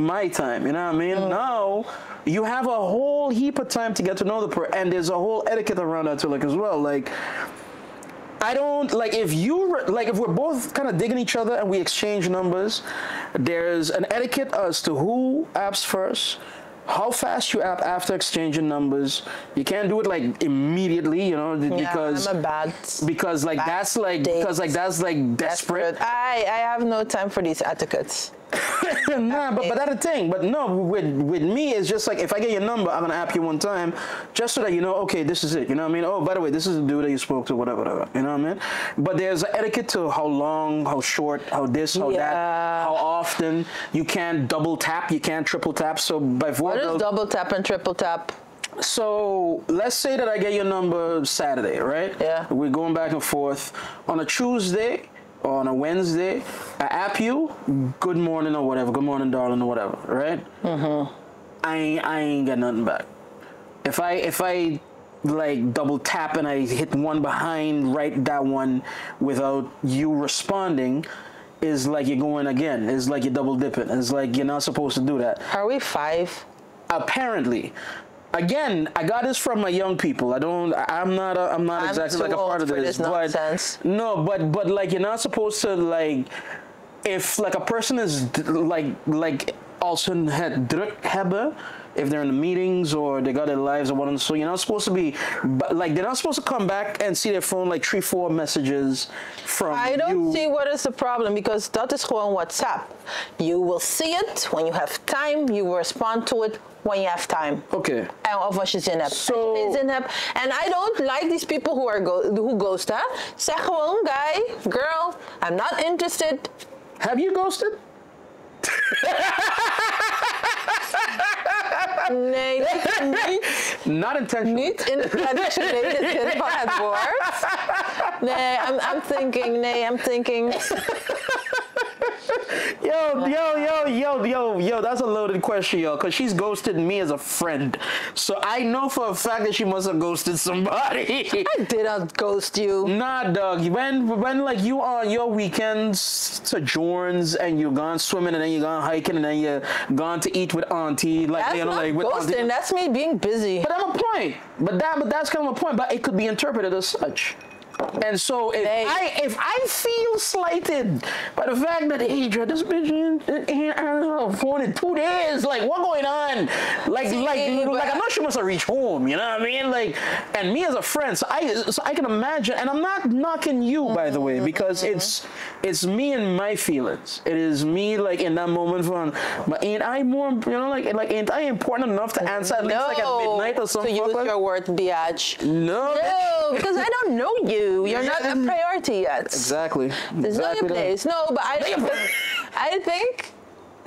my time, you know what I mean? Now you have a whole heap of time to get to know the person, and there's a whole etiquette around that too, like as well. Like I don't like if we're both kind of digging each other and we exchange numbers, there's an etiquette as to who apps first. How fast you app after exchanging numbers. You can't do it like immediately, you know, because I'm a bad because like bad that's like date. because like that's like desperate. I have no time for these etiquettes. Nah, but that's the thing. But no, with me, it's just like if I get your number, I'm gonna app you one time, just so that you know, okay, this is it. You know what I mean? Oh, by the way, this is the dude that you spoke to, whatever. You know what I mean? But there's an etiquette to how long, how short, how this, how that, how often. You can't double tap, you can't triple tap. So by voice. What is double tap and triple tap? So let's say that I get your number Saturday, right? Yeah. We're going back and forth. On a Tuesday or on a Wednesday, I app you, good morning or whatever, good morning darling or whatever, right? Mm-hmm. I ain't got nothing back. If I like double tap and I hit one behind, right that one without you responding, is like you're going again. It's like you're double dipping. It's like you're not supposed to do that. Are we 5? Apparently. Again, I got this from my young people. I'm not exactly like a part of this. Nonsense. No, but like you're not supposed to like if like a person is like also had druk hebben, if they're in the meetings or they got their lives or whatever, so you're not supposed to be, but like they're not supposed to come back and see their phone like 3-4 messages from you. I don't see what is the problem because that is gewoon WhatsApp. You will see it when you have time. You will respond to it when you have time. Okay. Of als je zin hebt. So, als je zin hebt. And I don't like these people who ghost. Hè? Zeg gewoon, guy, girl, I'm not interested. Have you ghosted? Nee, niet. Not intentionally. Niet in de traditionele zin van het woord. Nee, I'm thinking. Yo, that's a loaded question, yo, because she's ghosted me as a friend. So I know for a fact that she must have ghosted somebody. I did not ghost you. Nah, dog. When like you on your weekends to Jorns and you're gone swimming and then you're gone hiking and then you're gone to eat with auntie, like that's you know, not like with ghosting. auntie. That's me being busy. But that's a point. But that's kind of a point. But it could be interpreted as such. And so if I feel slighted by the fact that Adria, this bitch ain't answering her phone in 2 days, like what going on? Like I know she must have reached home, you know what I mean? Like, and me as a friend, so I can imagine, and I'm not knocking you by the way, because it's me and my feelings. It is me like in that moment from, but ain't I more, you know, like ain't I important enough to answer at least like at midnight or something? To use your word, biatch. No, because I don't know you. You're not a priority yet. Exactly. There's not your place. No, but I think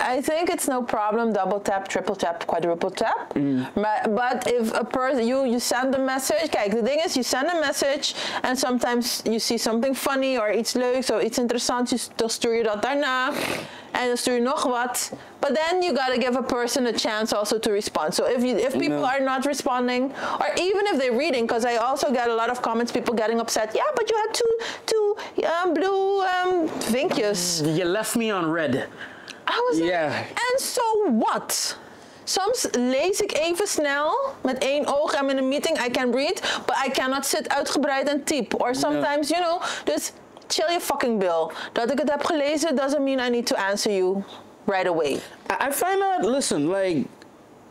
I think it's no problem, double tap, triple tap, quadruple tap. But if a person, you send a message, kijk, the thing is, you send a message and sometimes you see something funny or iets leuks or iets interessants, dan stuur je dat daarna en dan stuur je nog wat. But then you gotta give a person a chance also to respond. So if people are not responding, or even if they're reading, because I also get a lot of comments, people getting upset. Yeah, but you had two blue vinkjes. You left me on red. I was like, and so what? Soms lees ik even snel met één oog. I'm in a meeting, I can read, but I cannot sit uitgebreid en type. Or sometimes, you know, dus chill your fucking bill. Dat ik het heb gelezen doesn't mean I need to answer you right away. I find that, listen, like,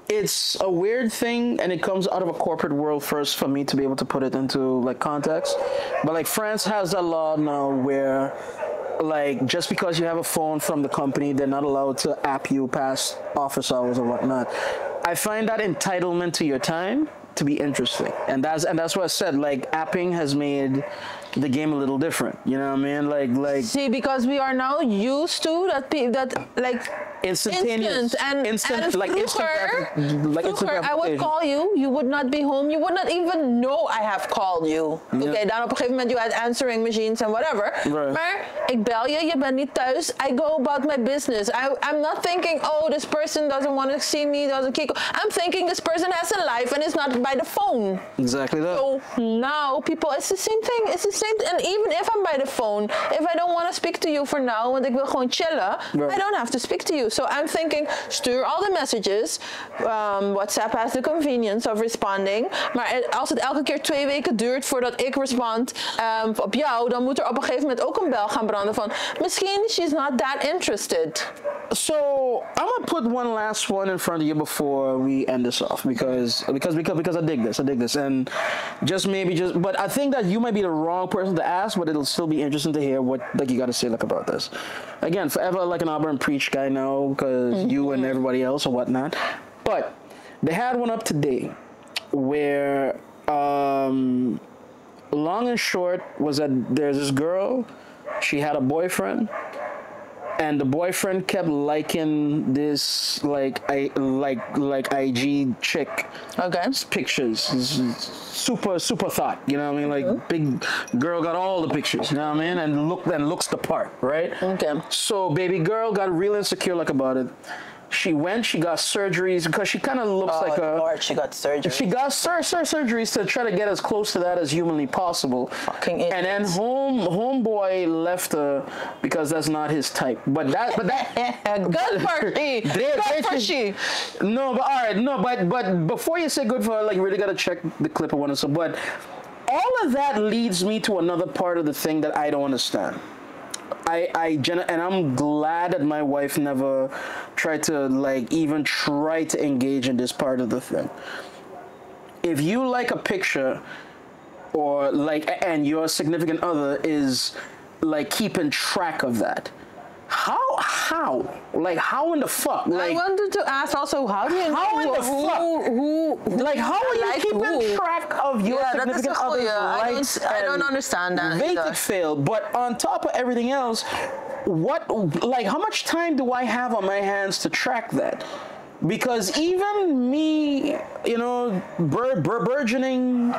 it's a weird thing, and it comes out of a corporate world first for me to be able to put it into, like, context. But, like, France has a law now where, like, just because you have a phone from the company, they're not allowed to app you past office hours or whatnot. I find that entitlement to your time to be interesting, and that's what I said. Like, apping has made the game a little different. You know what I mean? Like. See, because we are now used to that like instantaneous, instant, like vroeger, I would call you. You would not be home. You would not even know I have called you. Okay, dan op een gegeven moment you had answering machines and whatever. Right. Maar ik bel je, je bent niet thuis. I go about my business. I'm not thinking, oh, this person doesn't want to see me, doesn't kick. I'm thinking this person has a life and is not by the phone. Exactly that. So now people, it's the same thing. It's the same, and even if I'm by the phone, if I don't want to speak to you for now, want ik wil gewoon chillen, I don't have to speak to you. So I'm thinking, stuur all the messages. WhatsApp has the convenience of responding. Maar als het elke keer 2 weken duurt voordat ik respond op jou, dan moet er op een gegeven moment ook een bel gaan branden van, misschien she's not that interested. So I'm gonna put one last one in front of you before we end this off, because I dig this, and but I think that you might be the wrong person to ask, but it'll still be interesting to hear what like you got to say like about this. Again, forever like an Auburn preach guy now, because you and everybody else or whatnot. But they had one up today where long and short was that there's this girl, she had a boyfriend. And the boyfriend kept liking this like IG chick pictures. Super thought, you know what I mean? Like big girl got all the pictures, you know what I mean? And looks the part, right? Okay. So baby girl got real insecure like about it. She got surgeries because she kind of looks like a... Lord, she got surgeries. She got surgeries to try to get as close to that as humanly possible. Fucking idiots. And then homeboy left her because that's not his type. But that good for she. Good for she. No, but all right, no, but before you say good for her, like you really gotta check the clip or one or so. But all of that leads me to another part of the thing that I don't understand. And I'm glad that my wife never tried to even try to engage in this part of the thing. If you like a picture, or and your significant other is keeping track of that, how in the fuck? I wanted to ask also, how do you know how are you keeping track of your significant other's likes? I don't understand that. Basic fail, but on top of everything else, how much time do I have on my hands to track that? Because even me, burgeoning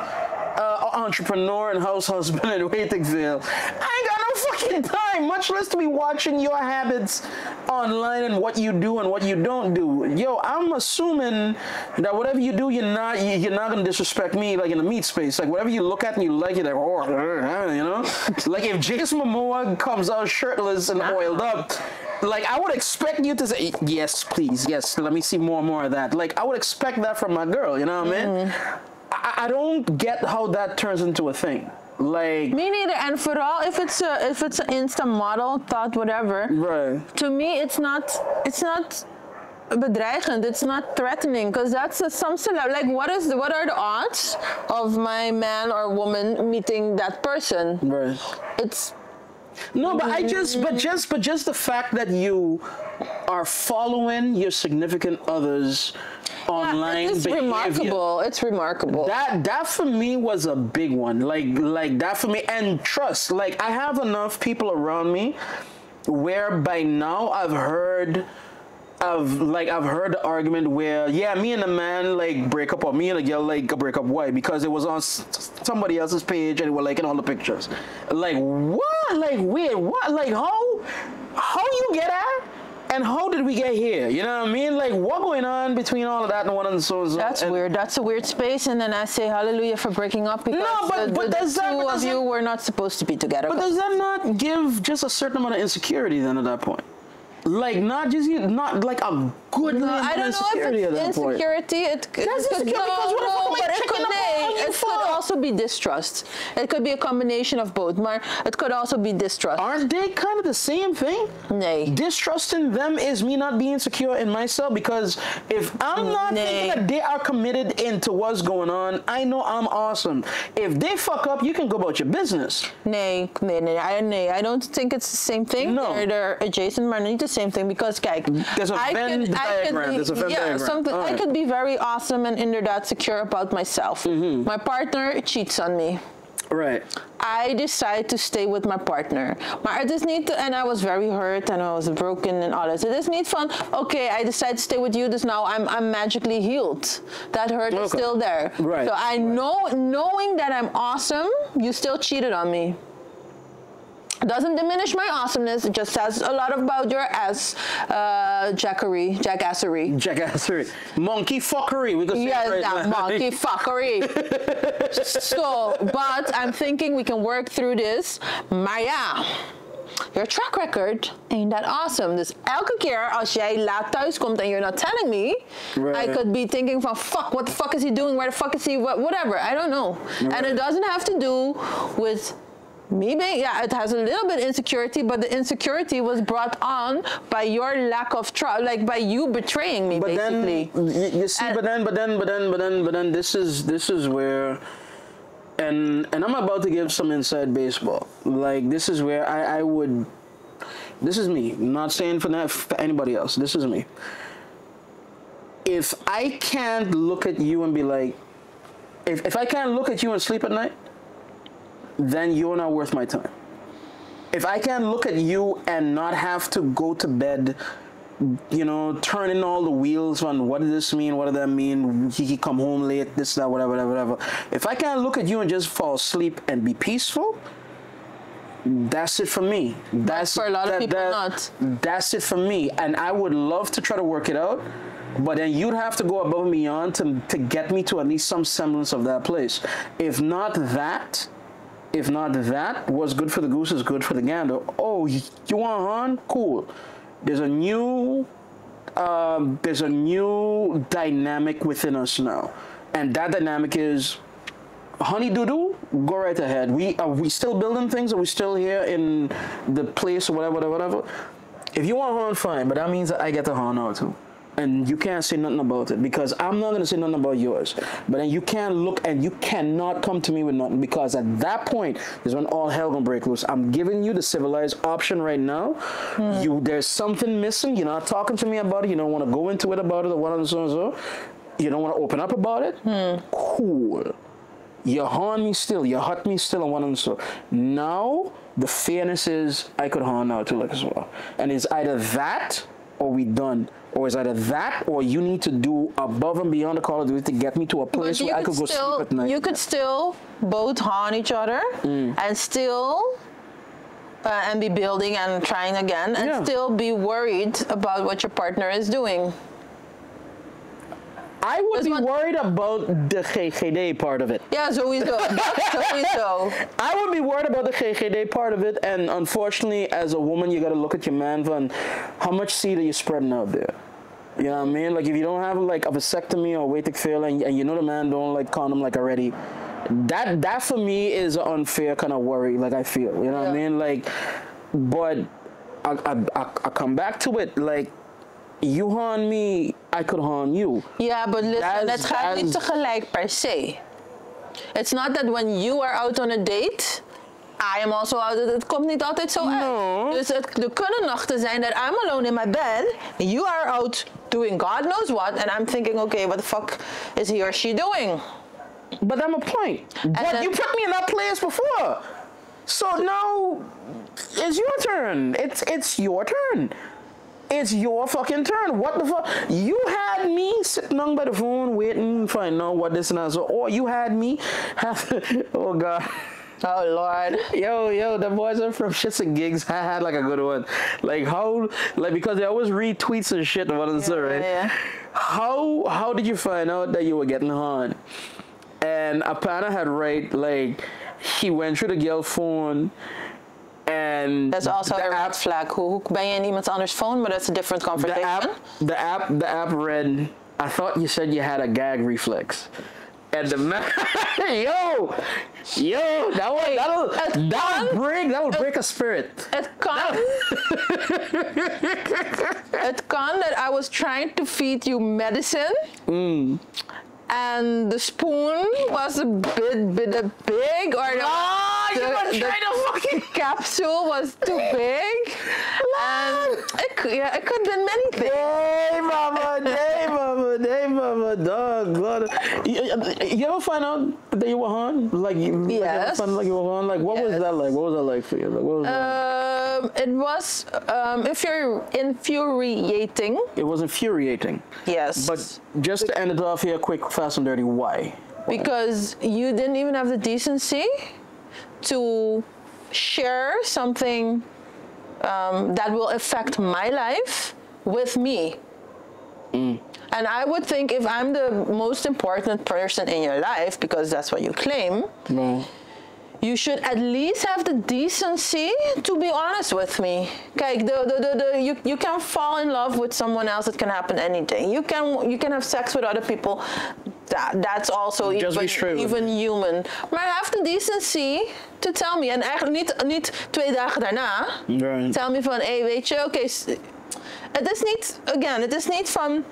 entrepreneur and house husband in Waitingville, I ain't got no fucking time, much less to be watching your habits online and what you do and what you don't do. Yo, I'm assuming that whatever you do, you're not gonna disrespect me in the meat space. Like whatever you look at and you like it, like if Jason Momoa comes out shirtless and oiled up, I would expect you to say, yes, please, yes, let me see more and more of that. I would expect that from my girl, you know what I mean? I don't get how that turns into a thing. Me neither, and vooral if it's an Insta model, thought whatever. Right. To me, it's not bedreigend. It's not threatening, because that's some celeb. What are the odds of my man or woman meeting that person? Right. It's. No, but just the fact that you are following your significant others online, it's remarkable. It's remarkable. That for me was a big one. Like that for me, and trust. I have enough people around me where by now I've heard I've heard the argument where me and the man like break up, or me and the girl like break up. Why? Because it was on somebody else's page and they were liking all the pictures. Like what? Like wait, what? Like how you get at? And how did we get here? You know what I mean? Like, what going on between all of that and one and so? That's weird. That's a weird space. And then I say hallelujah for breaking up because the two of you were not supposed to be together. But does that not give just a certain amount of insecurity then at that point? Like, not like a good no, I don't know if it's insecurity. It could also be distrust. It could be a combination of both. It could also be distrust. Aren't they kind of the same thing? Nay. Distrusting them is me not being secure in myself, because if I'm not thinking that they are committed into what's going on, I know I'm awesome. If they fuck up, you can go about your business. Nay. I don't think it's the same thing. No. They're adjacent, but not the same thing, because there's a Venn diagram. I could be very awesome and in that secure about myself. Mm-hmm. My partner cheats on me. Right. I decide to stay with my partner. I just need to, and I was very hurt and I was broken and all this. I just need fun. Okay, I decide to stay with you. This now I'm magically healed. That hurt is still there. Right. So I know, knowing that I'm awesome, you still cheated on me. It doesn't diminish my awesomeness. It just says a lot about your jackassery. Monkey fuckery. We could say monkey fuckery. So, but I'm thinking we can work through this. Maya, your track record ain't that awesome. Dus elke keer als jij laat thuiskomt and you're not telling me, I could be thinking van, fuck, what the fuck is he doing? Where the fuck is he? Whatever. I don't know. Right. And it doesn't have to do with me being, it has a little bit insecurity, but the insecurity was brought on by your lack of trust, like by you betraying me, basically. Then, you see, but then this is where, and I'm about to give some inside baseball. Like, this is where I would, this is me, I'm not saying for anybody else, this is me. If I can't look at you and be like, if I can't look at you and sleep at night, then you're not worth my time. If I can't look at you and not have to go to bed, you know, turning all the wheels on what does this mean, what does that mean, he come home late, this, that, whatever. If I can't look at you and just fall asleep and be peaceful, that's it for me. That's for a lot of people not. That's it for me. And I would love to try to work it out, but then you'd have to go above and beyond to get me to at least some semblance of that place. If not that, what's good for the goose is good for the gander. Oh, you want on? Cool. There's a new dynamic within us now, and that dynamic is, honey doo-doo, go right ahead. Are we still building things? Are we still here in the place or whatever? If you want on, fine, but that means that I get to on out too. And you can't say nothing about it, because I'm not going to say nothing about yours. But then you can't look and you cannot come to me with nothing, because at that point is when all hell going to break loose. I'm giving you the civilized option right now. There's something missing. You're not talking to me about it. You don't want to go into it about it or what and so. You don't want to open up about it. Cool. You harm me still. You hurt me still and what and so. Now, the fairness is I could harm now too, like as well. And it's either that or we done. Or is either that, or you need to do above and beyond the Call of Duty to get me to a place where I could go sleep at night. You could still both harm each other and still and be building and trying again and still be worried about what your partner is doing. I would be worried about the GGD part of it. Yeah, sowieso. I would be worried about the GGD part of it, and unfortunately, as a woman, you got to look at your man for how much seed are you spreading out there. You know what I mean? Like, if you don't have like a vasectomy or waiting fail, and you know the man don't like condom like already, that for me is an unfair kind of worry. Like, I feel, you know what I mean? Like, but I come back to it, like, you harm me, I could harm you. Yeah, but listen, dat gaat niet tegelijk per se. It's not that when you are out on a date, I am also out. Het komt niet altijd zo uit. Dus er kunnen nachten zijn that I'm alone in my bed, you are out doing God knows what, and I'm thinking, okay, what the fuck is he or she doing? But that's my point. But you put me in that place before. So now it's your turn. It's your turn. it's your fucking turn. What the fuck? You had me sitting on by the phone waiting for I know what this and that. So, or you had me oh God. Oh Lord. Yo, the boys are from shits and gigs. I had like a good one. Like how, like because they always read tweets and shit about it, right? Yeah. How did you find out that you were getting hard? And Apana had like he went through the girl phone. And that's also a red flag. Hoe ben je in iemands anders phone? But that's a different conversation. The app read. I thought you said you had a gag reflex. And the man, yo, that'll break a spirit. Het kan that I was trying to feed you medicine. And the spoon was a bit big, or the capsule was too big. And it could have been many things. Hey mama, dog. You ever find out that you were on? Like, yes. Like, you ever find out like you were on? Like, what was that like? What was that like for you? Like, what was that? It was, if you're infuriating. It was infuriating. Yes. But just to end it off here, quick, fast and dirty, why? Because you didn't even have the decency to share something that will affect my life with me. And I would think if I'm the most important person in your life, because that's what you claim, you should at least have the decency to be honest with me. Kijk, you can fall in love with someone else. It can happen any day. You can have sex with other people. That's also even human. Maar have the decency to tell me. En eigenlijk niet 2 dagen daarna. Right. Tell me van, hey, weet je, oké. Het is niet van,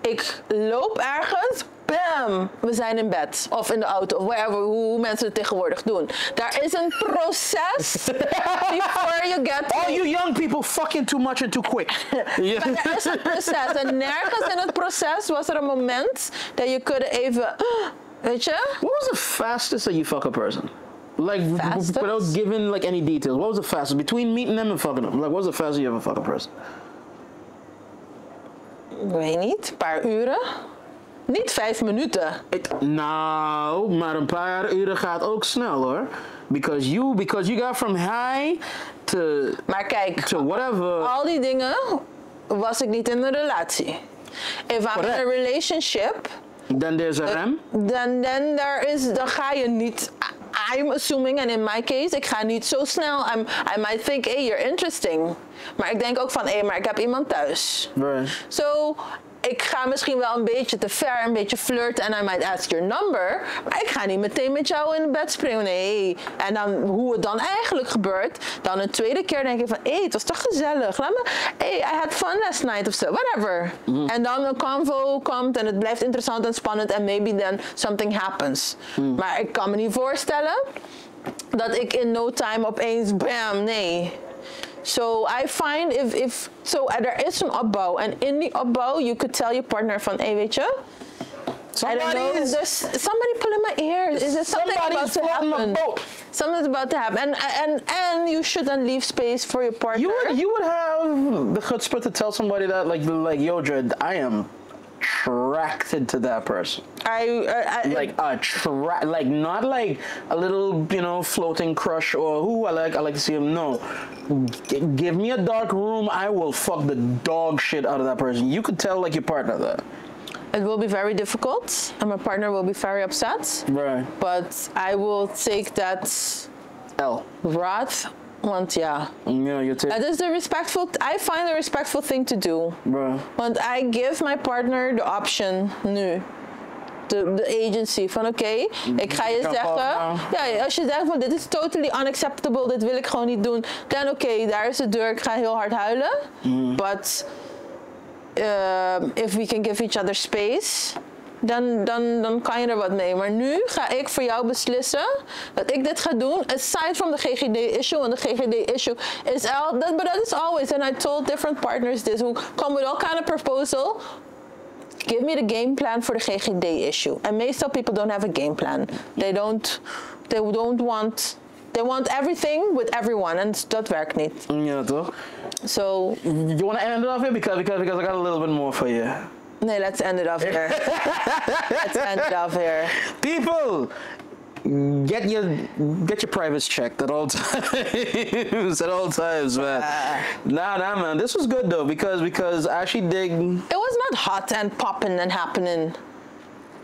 ik loop ergens, bam, we zijn in bed. Of in de auto, of wherever, hoe mensen het tegenwoordig doen. Daar is een proces before you get... All you young people fucking too much and too quick. Maar er is een proces. En nergens in het proces was er een moment dat je kunt even... Weet je? What was the fastest that you fuck a person? Like, fastest? Without giving like any details. What was the fastest? Between meeting them and fucking them. Like, what was the fastest you ever fuck a person? Ik weet niet, een paar uren. Niet 5 minuten. Nou, maar een paar uren gaat ook snel hoor. Because you got from high to... Maar kijk, to whatever. Al die dingen was ik niet in een relatie. If I'm in a relationship... Then there's a rem? Dan ga je niet... I'm assuming, and in my case, ik ga niet zo snel. I might think, hey, you're interesting. Maar ik denk ook van, hey, maar ik heb iemand thuis. Right. So, ik ga misschien wel een beetje te ver, een beetje flirten, and I might ask your number. Maar ik ga niet meteen met jou in het bed springen. Nee. En dan, hoe het dan eigenlijk gebeurt, dan een tweede keer denk ik van, hey, het was toch gezellig. Hey, I had fun last night of so, whatever. En dan een convo komt en het blijft interessant en spannend en maybe then something happens. Maar ik kan me niet voorstellen dat ik in no time opeens, bam, nee. So I find if er is een opbouw en in die opbouw you could tell your partner van, hey, weet je, somebody pull in my ear. Is there something about to happen? Something's about to happen, and you shouldn't leave space for your partner. You would have the chutzpah to tell somebody that like yo, Jared, I am attracted to that person. Like not like a little floating crush or I like to see him. No, give me a dark room, I will fuck the dog shit out of that person. You could tell like your partner that. It will be very difficult, and my partner will be very upset. Right. But I will take that wrath. Want ja. Yeah, you take. That is I find a respectful thing to do. Right. Want I give my partner the option nu. De agency van oké, ik ga je zeggen, ja, als je zegt van dit is totally unacceptable, dit wil ik gewoon niet doen, dan oké, daar is de deur, ik ga heel hard huilen. But if we can give each other space, dan kan je er wat mee. Maar nu ga ik voor jou beslissen dat ik dit ga doen, aside from the GGD issue. And the GGD issue is but that is always, and I told different partners this, who come with all kind of proposal. Give me the game plan for the GGD issue. And meestal people don't have a game plan. They don't want They want everything with everyone, en dat werkt niet. Ja, toch? So, you want to end it off here? Because I got a little bit more for you. Nee, let's end it off here. Let's end it off here. People, get your privates checked at all times. At all times, man. Nah, man. This was good though because I actually dig. It was not hot and popping and happening.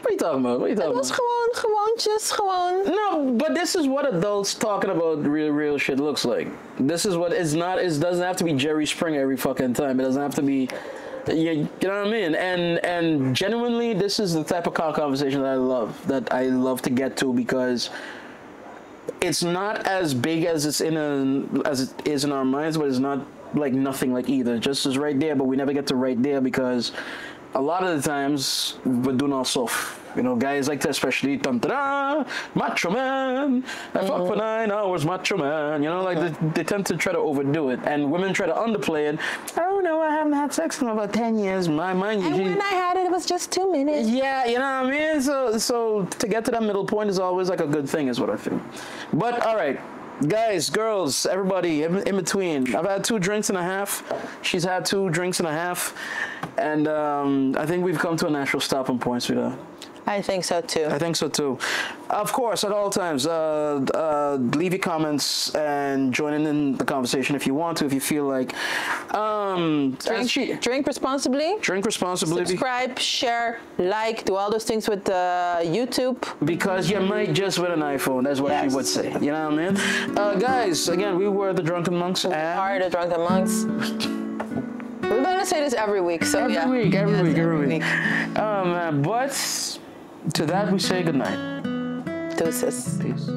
What are you talking about? It was gewoon. No, but this is what adults talking about real shit looks like. This is what it's not. It doesn't have to be Jerry Springer every fucking time. It doesn't have to be. You know what I mean? And genuinely, this is the type of conversation that I love to get to because it's not as big as as it is in our minds, but it's not like nothing like either. Just is right there, but we never get to right there because a lot of the times we're doing all soft. You know, guys like to especially macho man. I fuck for 9 hours, macho man. You know, like they tend to try to overdo it, and women try to underplay it. Oh no, I haven't had sex in about 10 years. My mind. And when I had it, it was just 2 minutes. Yeah, you know what I mean. So to get to that middle point is always like a good thing, is what I feel. But all right. Guys, girls, everybody in between. I've had 2 drinks and a half. She's had 2 drinks and a half. And I think we've come to a natural stopping point, sweetheart. I think so too. I think so too. Of course, at all times, leave your comments and join in the conversation if you want to, if you feel like. Drink responsibly. Drink responsibly. Subscribe, share, like, do all those things with YouTube. Because you might just win an iPhone. That's what she would say. You know what I mean? Guys, again, we were the Drunken Monks. We are the Drunken Monks. We're gonna say this every week, so every week. But to that we say goodnight. Deuces. Peace.